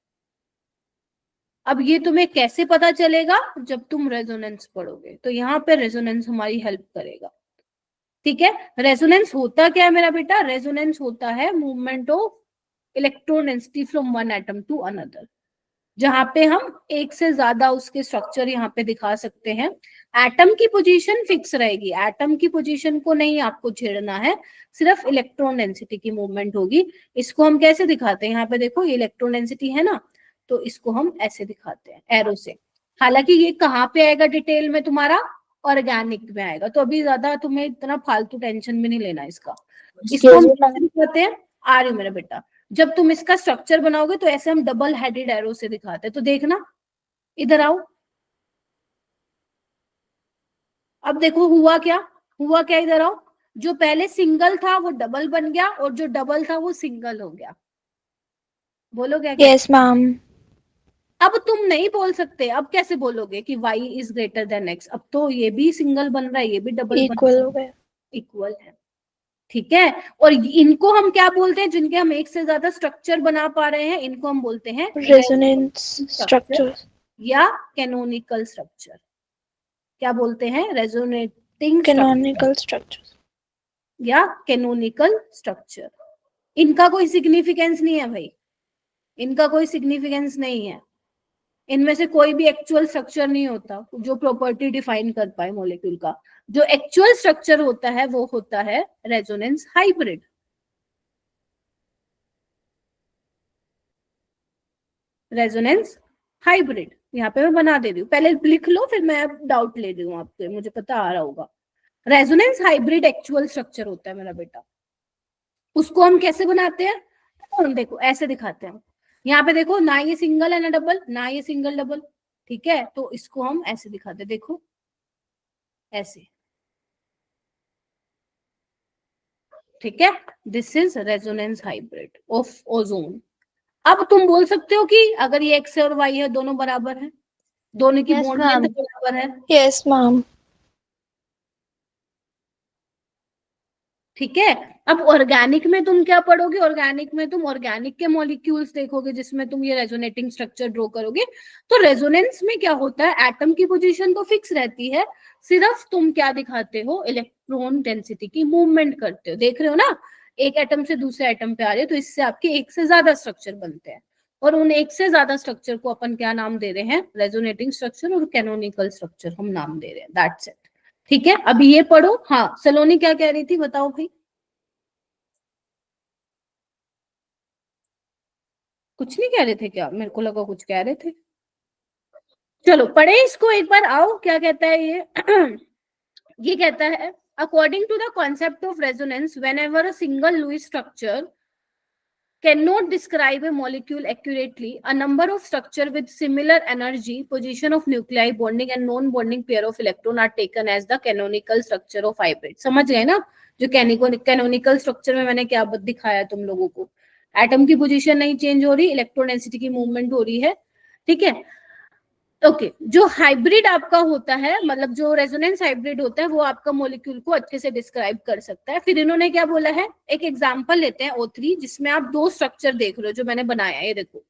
अब ये तुम्हें कैसे पता चलेगा? जब तुम रेजोनेंस पढ़ोगे, तो यहाँ पे रेजोनेंस हमारी हेल्प करेगा। ठीक है, रेजोनेंस होता क्या है मेरा बेटा? रेजोनेंस होता है movement of electron density from one atom to another, जहां पे हम एक से ज्यादा उसके स्ट्रक्चर यहाँ पे दिखा सकते हैं। एटम की पोजीशन फिक्स रहेगी, एटम की पोजीशन को नहीं आपको छेड़ना है, सिर्फ इलेक्ट्रॉन डेंसिटी की मूवमेंट होगी। इसको हम कैसे दिखाते हैं? यहाँ पे देखो, ये इलेक्ट्रॉन डेंसिटी है ना, तो इसको हम ऐसे दिखाते हैं एरो से। हालांकि ये कहाँ पे आएगा डिटेल में? तुम्हारा ऑर्गेनिक में आएगा, तो अभी ज्यादा तुम्हें इतना फालतू टेंशन भी नहीं लेना इसका। इसको हम कैसे दिखाते हैं? आ रही हूँ मेरा बेटा, जब तुम इसका स्ट्रक्चर बनाओगे तो ऐसे हम डबल हेडेड एरो से दिखाते हैं। तो देखना, इधर आओ, अब देखो हुआ क्या, हुआ क्या, इधर आओ। जो पहले सिंगल था वो डबल बन गया, और जो डबल था वो सिंगल हो गया। बोलो क्या? Yes ma'am. अब तुम नहीं बोल सकते, अब कैसे बोलोगे कि y is greater than x? अब तो ये भी सिंगल बन रहा है, ये भी डबल बन इक्वल रहा हो है, गए। इक्वल है। ठीक है, और इनको हम क्या बोलते हैं? जिनके हम एक से ज्यादा स्ट्रक्चर बना पा रहे हैं, इनको हम बोलते हैं रेजोनेंस स्ट्रक्चर या कैनोनिकल स्ट्रक्चर। क्या बोलते हैं? रेजोनेटिंग कैनोनिकल स्ट्रक्चर या कैनोनिकल स्ट्रक्चर। इनका कोई सिग्निफिकेंस नहीं है भाई, इनका कोई सिग्निफिकेंस नहीं है। इनमें से कोई भी एक्चुअल स्ट्रक्चर नहीं होता जो प्रॉपर्टी डिफाइन कर पाए मॉलिक्यूल का। जो एक्चुअल स्ट्रक्चर होता है वो होता है रेजोनेंस हाइब्रिड। रेजोनेंस हाइब्रिड यहाँ पे मैं बना दे रही हूँ, पहले लिख लो, फिर मैं डाउट ले रही हूँ आपके, मुझे पता आ रहा होगा। रेजोनेंस हाइब्रिड एक्चुअल स्ट्रक्चर होता है मेरा बेटा। उसको हम कैसे बनाते हैं? तो देखो ऐसे दिखाते हैं। यहाँ पे देखो, ना ये सिंगल है ना डबल, ना ये सिंगल डबल। ठीक है, तो इसको हम ऐसे दिखाते हैं, देखो ऐसे। ठीक है, this is resonance hybrid of ozone. अब तुम बोल सकते हो कि अगर ये एक्स और वाई है, दोनों बराबर है, दोनों की Yes, बॉन्ड ma'am. लेंथ बराबर है। Yes ma'am. ठीक है। अब ऑर्गेनिक में तुम क्या पढ़ोगे, ऑर्गेनिक में तुम ऑर्गेनिक के मॉलिक्यूल्स देखोगे जिसमें तुम ये रेजोनेटिंग स्ट्रक्चर ड्रॉ करोगे। तो रेजोनेंस में क्या होता है, एटम की पोजीशन तो फिक्स रहती है, सिर्फ तुम क्या दिखाते हो, इलेक्ट्रॉन डेंसिटी की मूवमेंट करते हो। देख रहे हो ना, एक एटम से दूसरे एटम पे आ रहे हो, तो इससे आपके एक से ज्यादा स्ट्रक्चर बनते हैं, और उन एक से ज्यादा स्ट्रक्चर को अपन क्या नाम दे रहे हैं, रेजोनेटिंग स्ट्रक्चर और कैनोनिकल स्ट्रक्चर हम नाम दे रहे हैं। That's it. ठीक है, अभी ये पढ़ो। हाँ, सलोनी क्या कह रही थी, बताओ भाई। कुछ नहीं कह रहे थे क्या, मेरे को लगा कुछ कह रहे थे। चलो पढ़े इसको एक बार, आओ क्या कहता है ये। ये कहता है, according to the concept of resonance, whenever a single Lewis structure cannot describe a molecule accurately, a number of structure with similar energy, position of nuclei, bonding and non-bonding pair of electron are taken as the canonical structure of hybrid। समझ गए ना, जो कैनोनिकल स्ट्रक्चर में मैंने क्या दिखाया तुम लोगों को, एटम की पोजीशन नहीं चेंज हो रही, इलेक्ट्रॉन डेंसिटी की मूवमेंट हो रही है। ठीक है, ओके। जो हाइब्रिड आपका होता है, मतलब जो रेजोनेंस हाइब्रिड होता है, वो आपका मॉलिक्यूल को अच्छे से डिस्क्राइब कर सकता है। फिर इन्होंने क्या बोला है, एक एग्जांपल लेते हैं O3, जिसमें आप दो स्ट्रक्चर देख रहे हो जो मैंने बनाया है, ये देखो।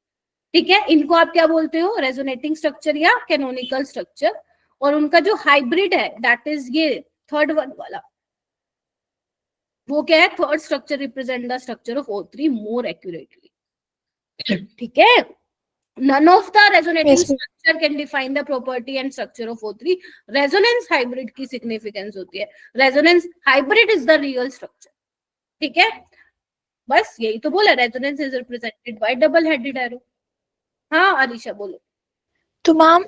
ठीक है, इनको आप क्या बोलते हो, रेजोनेटिंग स्ट्रक्चर या कैनोनिकल स्ट्रक्चर। और उनका जो हाइब्रिड है, दैट इज ये थर्ड वन वाला, वो क्या है, third structure represent the structure of O3 more accurately. ठीक है, none of the resonating Yes, ma'am. structure can define the property and structure of O3। resonance hybrid की significance होती है, resonance hybrid is the real structure। ठीक है, बस यही तो बोला, resonance is represented by double headed arrow। हाँ अरीशा बोलो। तो मैम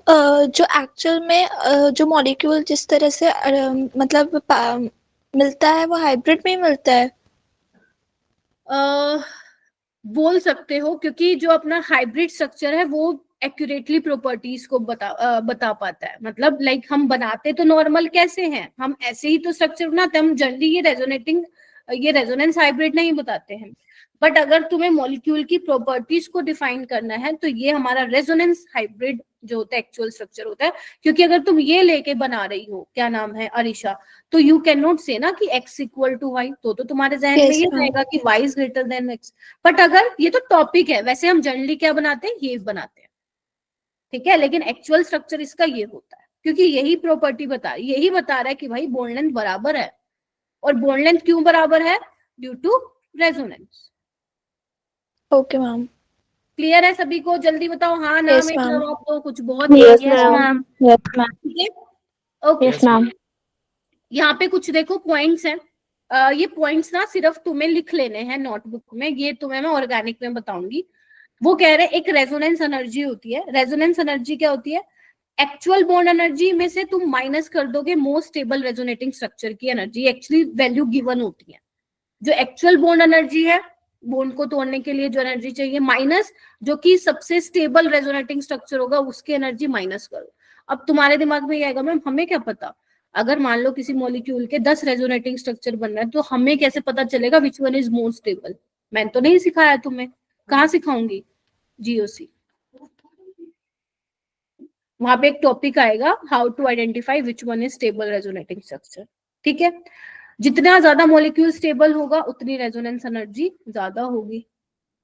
जो एक्चुअल में जो मॉलिक्यूल जिस तरह से मतलब मिलता है वो हाइब्रिड में ही मिलता है। बोल सकते हो, क्योंकि जो अपना हाइब्रिड स्ट्रक्चर है वो एक्यूरेटली प्रॉपर्टीज को बता पाता है। मतलब लाइक हम बनाते तो नॉर्मल कैसे हैं, हम ऐसे ही तो स्ट्रक्चर बनाते हैं, हम जनरली ये रेजोनेंस हाइब्रिड नहीं बताते हैं। बट अगर तुम्हें मॉलिक्यूल की प्रॉपर्टीज को डिफाइन करना है, तो ये हमारा रेजोनेंस हाइब्रिड जो होता है एक्चुअल स्ट्रक्चर होता है। क्योंकि अगर तुम ये लेके बना रही हो, क्या नाम है अरीशा, तो यू कैन नॉट से ना कि x इक्वल टू वाई, तो तुम्हारे जहन में Yes, ये ma'am. आएगा कि y is greater than x। But अगर ये तो टॉपिक है, वैसे हम जनरली क्या बनाते हैं, ये बनाते हैं। ठीक है, लेकिन एक्चुअल स्ट्रक्चर इसका ये होता है, क्योंकि यही प्रॉपर्टी यही बता रहा है कि भाई बॉन्ड लेंथ बराबर है। और बॉन्ड लेंथ क्यों बराबर है, due to resonance. Okay ma'am. Clear है सभी को, जल्दी बताओ हाँ ना Yes, में ma'am. जवाब दो, कुछ बहुत Yes, easy है। ma'am. Yes, ma'am. ठीक है, ओके। Yes, ma'am. यहाँ पे कुछ देखो पॉइंट्स हैं, ये पॉइंट्स ना सिर्फ तुम्हें लिख लेने हैं नोटबुक में, ये तुम्हें मैं ऑर्गेनिक में बताऊंगी। वो कह रहे हैं एक रेजोनेंस एनर्जी होती है। रेजोनेंस एनर्जी क्या होती है, एक्चुअल बॉन्ड एनर्जी में से तुम माइनस कर दोगे मोस्ट स्टेबल रेजोनेटिंग स्ट्रक्चर की एनर्जी, एक्चुअली वैल्यू गिवन होती है। जो एक्चुअल बॉन्ड एनर्जी है, बॉन्ड को तोड़ने के लिए जो एनर्जी चाहिए, माइनस जो कि सबसे स्टेबल रेजोनेटिंग स्ट्रक्चर होगा उसकी एनर्जी माइनस करो। अब तुम्हारे दिमाग में ये आएगा, मैम हमें क्या पता, अगर मान लो किसी मॉलिक्यूल के 10 रेजोनेटिंग स्ट्रक्चर बन रहा है, तो हमें कैसे पता चलेगा विच वन इज मोर स्टेबल। मैंने तो नहीं सिखाया तुम्हें, कहाँ सिखाऊंगी, जीओसी। वहां पे एक टॉपिक आएगा, how to identify which one is stable resonating structure. ठीक है, जितना ज्यादा मॉलिक्यूल स्टेबल होगा उतनी रेजोनेंस एनर्जी ज्यादा होगी।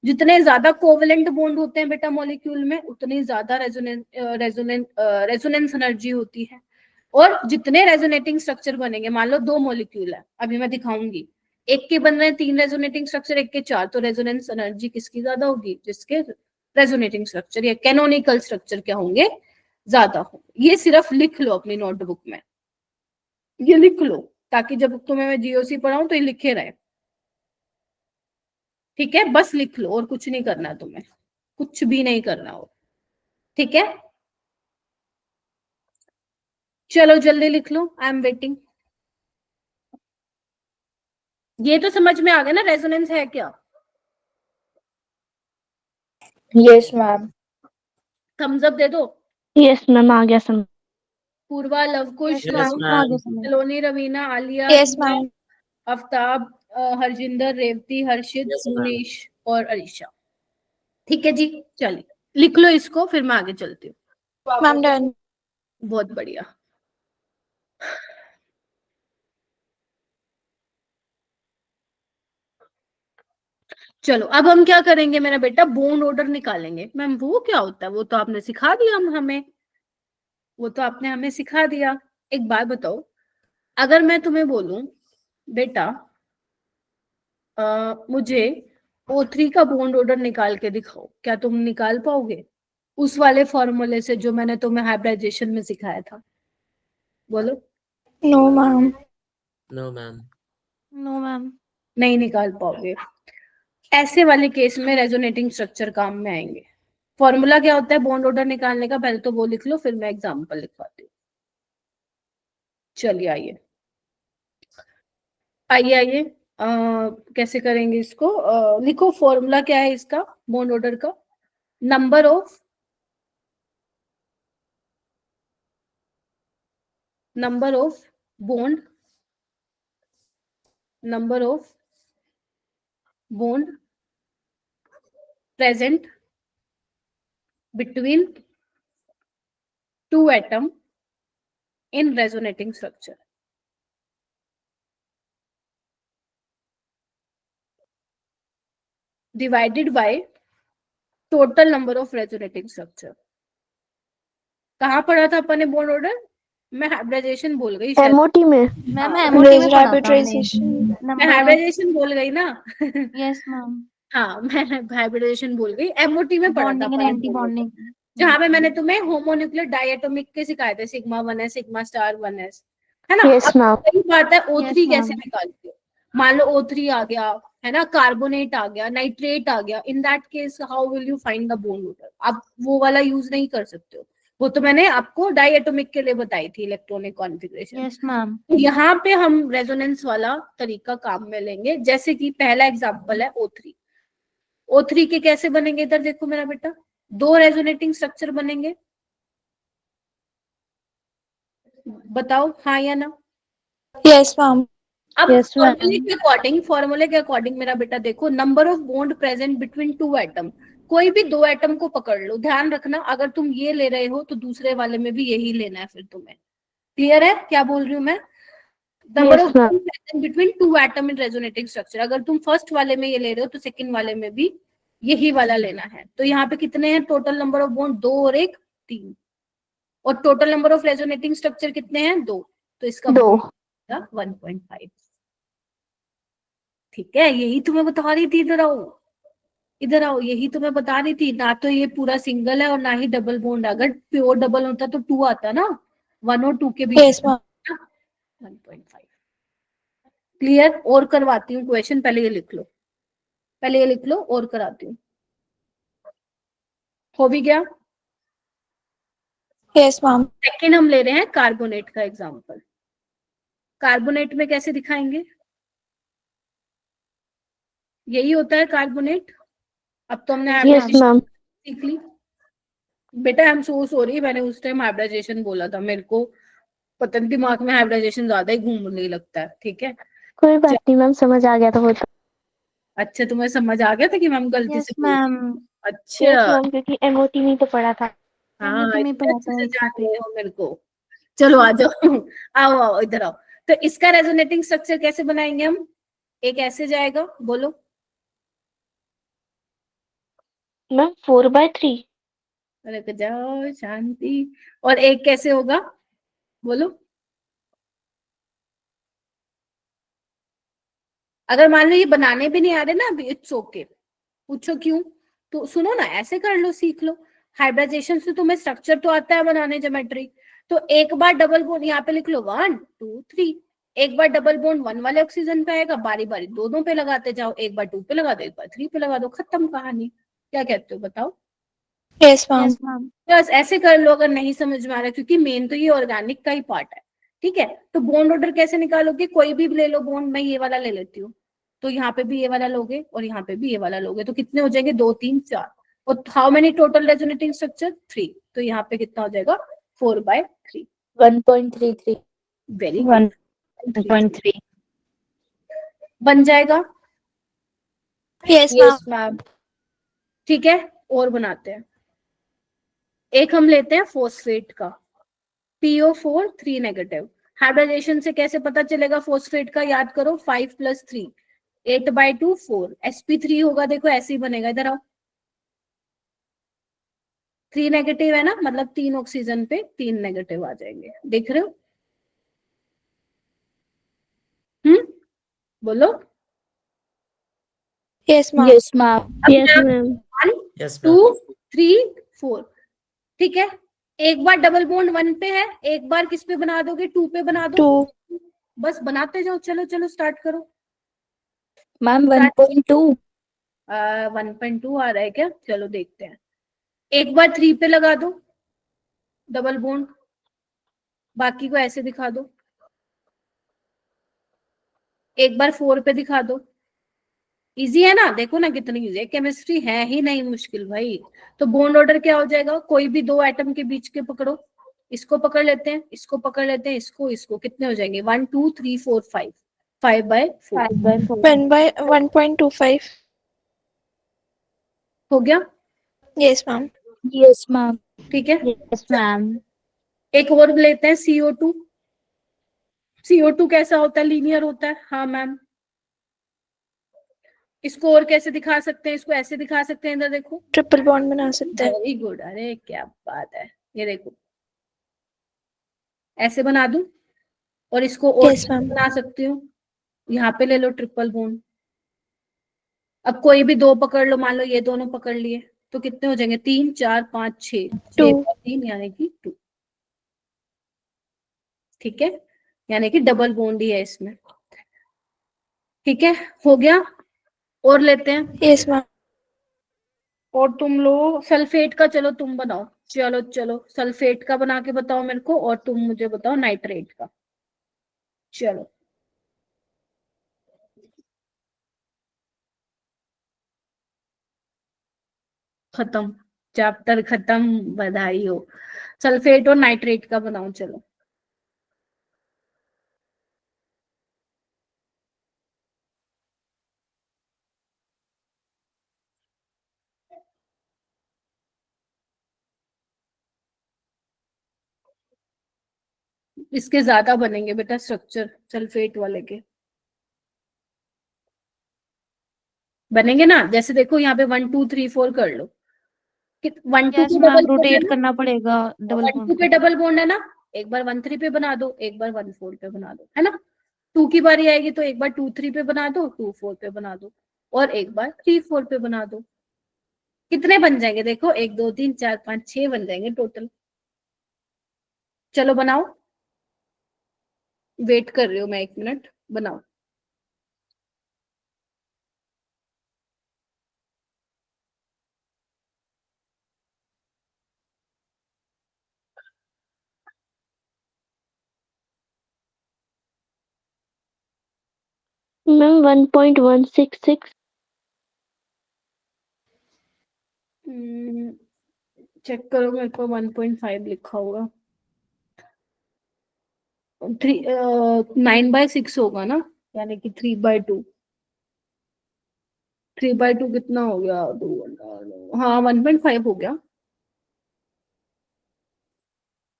जितने ज्यादा कोवेलेंट बॉन्ड होते हैं बेटा मॉलिक्यूल में, उतनी ज्यादा रेजोनेंस एनर्जी होती है। और जितने रेजोनेटिंग स्ट्रक्चर बनेंगे, मान लो 2 मॉलिक्यूल है, अभी मैं दिखाऊंगी, एक के बन रहे हैं 3 रेजोनेटिंग स्ट्रक्चर, एक के 4, तो रेजोनेंस एनर्जी किसकी ज्यादा होगी, जिसके रेजोनेटिंग स्ट्रक्चर या कैनोनिकल स्ट्रक्चर क्या होंगे, ज्यादा होंगे। ये सिर्फ लिख लो अपनी नोटबुक में, ये लिख लो, ताकि जब तुम्हें मैं जीओसी पढ़ाऊं तो ये लिखे रहे। ठीक है, बस लिख लो, और कुछ नहीं करना तुम्हें, कुछ भी नहीं करना हो। ठीक है, चलो जल्दी लिख लो, आई एम वेटिंग। ये तो समझ में आ गया ना रेजोनेंस है क्या। Yes, ma'am. थम्स अप दे दो। Yes, ma'am. आ गया समझ। पूर्वा, लवकुश, Yes, ma'am. सलोनी, रवीना, आलिया, Yes, ma'am. आफ्ताब, हरजिंदर, रेवती, हर्षित, Yes, ma'am. मुनीश और अरीशा। ठीक है जी, चलिए लिख लो इसको, फिर मैं आगे चलती हूँ। Ma'am done. बहुत बढ़िया। चलो अब हम क्या करेंगे मेरा बेटा, बॉन्ड ऑर्डर निकालेंगे। मैम वो क्या होता है? वो तो आपने सिखा दिया हमें, वो तो आपने हमें सिखा दिया। एक बात बताओ, अगर मैं तुम्हें बोलूं बेटा मुझे O3 का बॉन्ड ऑर्डर निकाल के दिखाओ, क्या तुम निकाल पाओगे उस वाले फॉर्मूले से जो मैंने तुम्हें हाइब्रिडाइजेशन में सिखाया था? बोलो। No ma'am. No ma'am. No ma'am. नहीं निकाल पाओगे। ऐसे वाले केस में रेजोनेटिंग स्ट्रक्चर काम में आएंगे। फॉर्मूला क्या होता है बॉन्ड ऑर्डर निकालने का? पहले तो वो लिख लो, फिर मैं एग्जांपल लिखवाती हूँ। चलिए आइए आइए आइए, कैसे करेंगे इसको? लिखो फॉर्मूला क्या है इसका बॉन्ड ऑर्डर का। Number of bond, number of bond present between two atom in resonating structure. Divided by total number of resonating structure. कहाँ पढ़ा था अपन ने बॉन्ड ऑर्डर? मैं हाइब्रिडाइजेशन बोल गई शायद। एमओटी में। मैम एमओटी में पढ़ा था हमने। Hybridization। मैं नंबर ऑफ। हाइब्रिडाइजेशन बोल गई ना। Yes ma'am. हाँ मैं हाइब्रिडाइजेशन बोल गई। एमओटी में पढ़ा था बॉन्डिंग एंड अपन ने एंटी bond order, बॉन्डिंग। जहाँ पे मैंने तुम्हें होमोन्यूक्लियर डायटोमिक के सिखाए थे, sigma 1s sigma star 1s, है ना? यस अब मैम। वही बात है, O3 Yes, कैसे ma'am. निकालते हो? मान लो O3 आ गया, है ना, कार्बोनेट आ गया, नाइट्रेट आ गया, in that case how will you find the bond order? आप वो वाला यूज नहीं कर सकते हो, वो तो मैंने आपको डायटोमिक के लिए बताई थी इलेक्ट्रॉनिक कॉन्फ़िगरेशन। Yes ma'am. यहाँ पे हम रेजोनेंस वाला तरीका काम में लेंगे। जैसे कि पहला एग्जांपल है O3। O3 के कैसे बनेंगे? इधर देखो मेरा बेटा, दो रेजोनेटिंग स्ट्रक्चर बनेंगे, बताओ हाँ या ना? Yes ma'am. अब Yes, ma'am. फॉर्मूले के अकॉर्डिंग मेरा बेटा देखो, number of bond present between two atom, कोई भी दो एटम को पकड़ लो, ध्यान रखना अगर तुम ये ले रहे हो तो दूसरे वाले में भी यही लेना है फिर तुम्हें। क्लियर है क्या बोल रही हूँ मैं? Number Yes, of ma'am. Bond present between two atom in resonating structure, अगर तुम फर्स्ट वाले में ये ले रहे हो तो सेकंड वाले में भी यही वाला लेना है। तो यहाँ पे कितने हैं टोटल नंबर ऑफ बॉन्ड? दो और एक, तीन। और total number of resonating structure कितने हैं? दो। तो इसका दो। 1.5। ठीक है, यही तुम्हें बता रही थी। इधर आओ, इधर आओ, यही तुम्हें बता रही थी। ना तो ये पूरा सिंगल है और ना ही डबल बॉन्ड। अगर प्योर डबल होता तो 2 आता ना, 1 और 2 के बीच। Yes ma'am. 1.5। क्लियर? और करवाती हूँ क्वेश्चन, पहले ये लिख लो, पहले ये लिख लो और कराती हूँ। हो भी गया? Yes ma'am. सेकेंड हम ले रहे हैं कार्बोनेट का एग्जाम्पल। कार्बोनेट में कैसे दिखाएंगे? यही होता है कार्बोनेट। अब तो हमने Yes, हाइब्रिडाइजेशन ma'am. सीख ली। बेटा आई एम सो सॉरी, मैंने उस टाइम हाइब्रिडाइजेशन बोला था, मेरे को पता नहीं दिमाग में हाइब्रिडाइजेशन ज्यादा ही घूमने लगता है। ठीक है, कोई बात नहीं मैम, समझ आ गया था वो तो। अच्छा तुम्हें समझ आ गया था कि मैम गलती यस से बोल- मैम। यस अच्छा मैम, क्योंकि एमओटी में तो पढ़ा था। हाँ, एमओटी में इतने पढ़ा अच्छे था से इसी जान पे। रहे हो मेरे को। चलो आ जाओ, आओ आओ इधर आओ। तो इसका रेजोनेटिंग स्ट्रक्चर कैसे बनाएंगे हम? एक ऐसे जाएगा, बोलो। मैम 4/3। रुक जाओ, शांति। और एक कैसे होगा? बोलो। अगर मान लो ये बनाने भी नहीं आ रहे ना अभी, इट्स ओके। पूछो क्यों? तो सुनो ना, ऐसे कर लो, सीख लो। हाइब्रिडाइजेशन से तुम्हें स्ट्रक्चर तो आता है बनाने, ज्योमेट्री। तो एक बार डबल बॉन्ड यहाँ पे लिख लो 1 2 3। एक बार डबल बॉन्ड 1 वाले ऑक्सीजन पे आएगा, बारी बारी दोनों पे लगाते जाओ। एक बार 2 पे लगा दो, एक बार 3 पे लगा दो, खत्म कहानी। क्या कहते हो बताओ? Yes ma'am. Yes ma'am. बस ऐसे कर लो अगर नहीं समझ में आ रहा है, क्योंकि मेन तो ये ऑर्गेनिक का ही पार्ट है। ठीक है, तो बॉन्ड ऑर्डर कैसे निकालोगे? कोई भी ले लो बॉन्ड, मैं ये वाला ले लेती हूँ, तो यहाँ पे भी ये वाला लोगे और यहाँ पे भी ये वाला लोगे, तो कितने हो जाएंगे? 2 3 4। और how many total resonating structure? 3। तो यहाँ पे कितना हो जाएगा? 4/3। 1.33. Very good, 1.3. बन जाएगा। Yes Yes, ma'am. ma'am. ठीक है, और बनाते हैं। एक हम लेते हैं फोस्फेट का, PO4 3 नेगेटिव। हाइब्रिडाइजेशन से कैसे पता चलेगा फोस्फेट का? याद करो, 5 + 3 8/2 4 sp3 होगा, देखो ऐसे ही बनेगा, इधर आओ। 3 नेगेटिव है ना, मतलब 3 ऑक्सीजन पे 3 नेगेटिव आ जाएंगे, देख रहे हो? बोलो। Yes ma'am. Yes ma'am. Yes ma'am. 1 yes 2 ma'am. 3 4, ठीक है। एक बार डबल बॉन्ड 1 पे है, एक बार किस पे बना दोगे? 2 पे बना दो। 2 बस बनाते जाओ, चलो चलो स्टार्ट करो। मैम 1.2। 1.2 आ रहा है क्या? चलो देखते हैं। एक बार 3 पे लगा दो डबल बॉन्ड, बाकी को ऐसे दिखा दो। एक बार 4 पे दिखा दो। इजी है ना, देखो ना कितनी इजी है, केमिस्ट्री है ही नहीं मुश्किल भाई। तो बॉन्ड ऑर्डर क्या हो जाएगा? कोई भी 2 एटम के बीच के पकड़ो, इसको पकड़ लेते हैं, इसको पकड़ लेते हैं, इसको कितने हो जाएंगे? 1 2 3 4 5, 5/4 1/1.25। हो गया। Yes ma'am. Yes ma'am. ठीक है, यस मैम। एक और लेते हैं CO2। CO2 कैसा होता है? लीनियर होता है। हाँ मैम। इसको और कैसे दिखा सकते हैं? इसको ऐसे दिखा सकते हैं, इधर देखो। ट्रिपल बॉन्ड बना सकते हैं। वेरी गुड, अरे क्या बात है। ये देखो ऐसे बना दूं, और इसको और यस मैम। बना सकती हूँ। यहाँ पे ले लो ट्रिपल बॉन्ड। अब कोई भी 2 पकड़ लो, मान लो ये दोनों पकड़ लिए, तो कितने हो जाएंगे? 3 4 5 6, 6/3 यानी कि 2। ठीक है, यानी कि डबल बॉन्ड ही है इसमें। ठीक है, हो गया। और लेते हैं। Yes ma'am. और तुम लो सल्फेट का, चलो तुम बनाओ। चलो चलो सल्फेट का बना के बताओ मेरे को, और तुम मुझे बताओ नाइट्रेट का। चलो खत्म, चैप्टर खत्म, बधाई हो। सल्फेट और नाइट्रेट का बनाओ चलो। इसके ज्यादा बनेंगे बेटा स्ट्रक्चर, सल्फेट वाले के बनेंगे ना। जैसे देखो यहाँ पे 1 2 3 4 कर लो। 1 2 यस पे मैम, डबल बॉन्ड है रोटेट ना, करना पड़ेगा डबल 1 2 बॉन्ड पे पे। डबल बॉन्ड है ना। एक बार 1 3 पे बना दो, एक बार 1 4 पे बना दो, है ना। 2 की बारी आएगी तो एक बार 2 3 पे बना दो, 2 4 पे बना दो, और एक बार 3 4 पे बना दो। कितने बन जाएंगे? देखो 1 2 3 4 5 6 बन जाएंगे टोटल। चलो बनाओ, वेट कर रही हूँ मैं 1 मिनट, बनाओ। मैम 1.166। चेक करो, मेरे को 1.5 लिखा होगा। 9/6 होगा ना, यानी कि 3/2। 3/2 कितना हो गया? 2, हाँ 1.5 हो गया।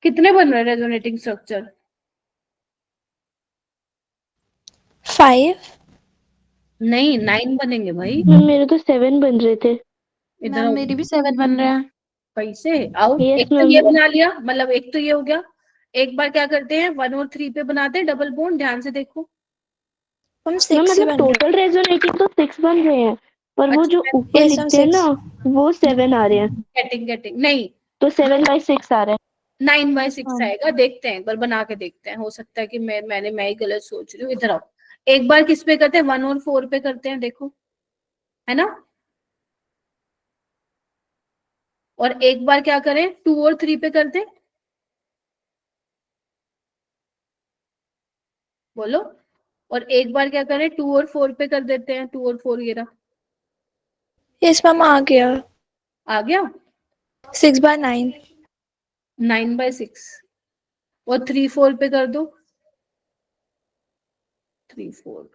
कितने बन रहे रेजोनेटिंग स्ट्रक्चर? 5। नहीं 9 बनेंगे भाई। मैम मेरे तो 7 बन रहे थे। इधर मैम आओ। मेरी भी 7 बन रहा है। कैसे आओ? यस एक तो मैम। ये बना लिया, मतलब एक तो ये हो गया। एक बार क्या करते हैं, 1 और 3 पे बनाते हैं डबल बॉन्ड, ध्यान से देखो। हम मैम 6 से मतलब बन रहे टोटल रेजोनेटिंग तो 6 बन रहे हैं, पर वो जो अच्छा ऊपर यस हम लिखते हैं 6। ना वो 7 आ रहे हैं, गेटिंग नहीं, तो 7/6 आ रहा है। 9/6 हाँ। आएगा। देखते हैं, एक बार बना के देखते हैं, हो सकता है कि मैं ही गलत सोच रही हूँ। इधर आओ। एक बार किस पे करते हैं? 1 और 4 पे करते हैं, देखो, है ना। और एक बार क्या करें, 2 और 3 पे करते हैं, बोलो। और एक बार क्या करें, 2 और 4 पे कर देते हैं, 2 और 4 ये रहा। यस मैम आ गया। आ गया 6/9। 9/6। और 3 4 पे कर दो, 3 4,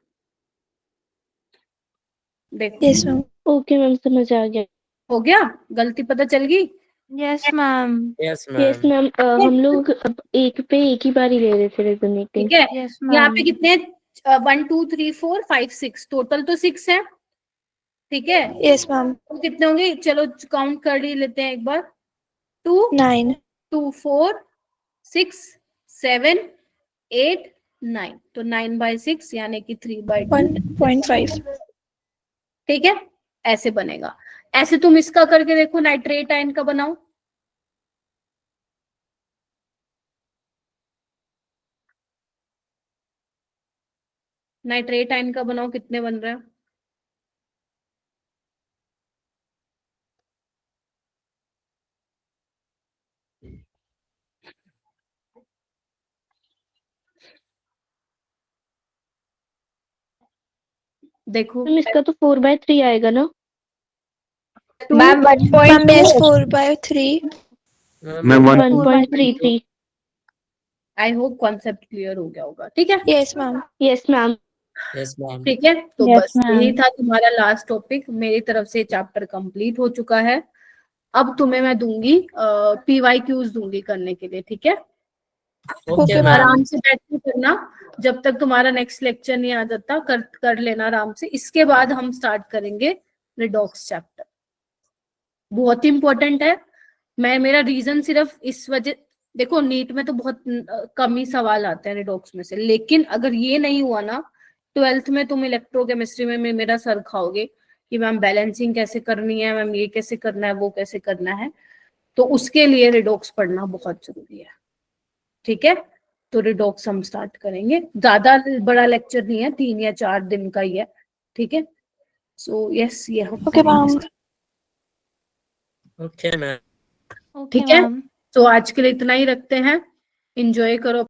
देखो यस मैम। ओके मैम, समझ आ गया। हो गया। गलती पता चल गई। Yes ma'am. Yes yes ma'am. Ma'am, हम लोग अब एक पे एक ही बारी ले रहे थे रेजोनेटिंग। ठीक है, यस यहाँ मैम। पे कितने 1 2 3 4 5 6 टोटल तो 6 है, ठीक है। Yes ma'am. तो कितने होंगे, चलो काउंट कर ही लेते हैं एक बार। 2 9 2 4 6 7 8 9, तो 9/6 यानी कि 3/2, 1.5। ठीक है। ऐसे बनेगा। ऐसे तुम इसका करके देखो, नाइट्रेट आयन का बनाओ। नाइट्रेट आयन का बनाओ, कितने बन रहे हैं? देखो मैम इसका तो 4/3 आएगा ना? Ma'am ma'am 1.2। Yes 4/3। Ma'am 1.33। I hope concept clear हो गया होगा, ठीक है। Yes ma'am. Yes ma'am. Yes ma'am. ठीक है, तो Yes, बस ma'am. यही था तुम्हारा लास्ट टॉपिक। मेरी तरफ से चैप्टर कंप्लीट हो चुका है। अब तुम्हें मैं दूंगी PYQs दूंगी करने के लिए, ठीक है। Okay Okay, ma'am. ma'am. आराम से बैठ के करना, जब तक तुम्हारा नेक्स्ट लेक्चर नहीं आ जाता कर लेना आराम से। इसके बाद हम स्टार्ट करेंगे रिडॉक्स चैप्टर, बहुत ही इंपॉर्टेंट है। मेरा रीजन सिर्फ इस वजह, देखो नीट में तो बहुत कम ही सवाल आते हैं रिडॉक्स में से, लेकिन अगर ये नहीं हुआ ना 12th में तुम इलेक्ट्रोकेमिस्ट्री में मेरा सर खाओगे कि मैम बैलेंसिंग कैसे करनी है, मैम ये कैसे करना है, वो कैसे करना है। तो उसके लिए रिडॉक्स पढ़ना बहुत जरूरी है, ठीक है। तो रिडॉक्स हम स्टार्ट करेंगे, ज्यादा बड़ा लेक्चर नहीं है, 3 या 4 दिन का ही है, ठीक है। सो यस, ये हम Okay, करेंगे ma'am. start, okay ma'am. ठीक है। तो आज के लिए इतना ही रखते हैं, एंजॉय करो।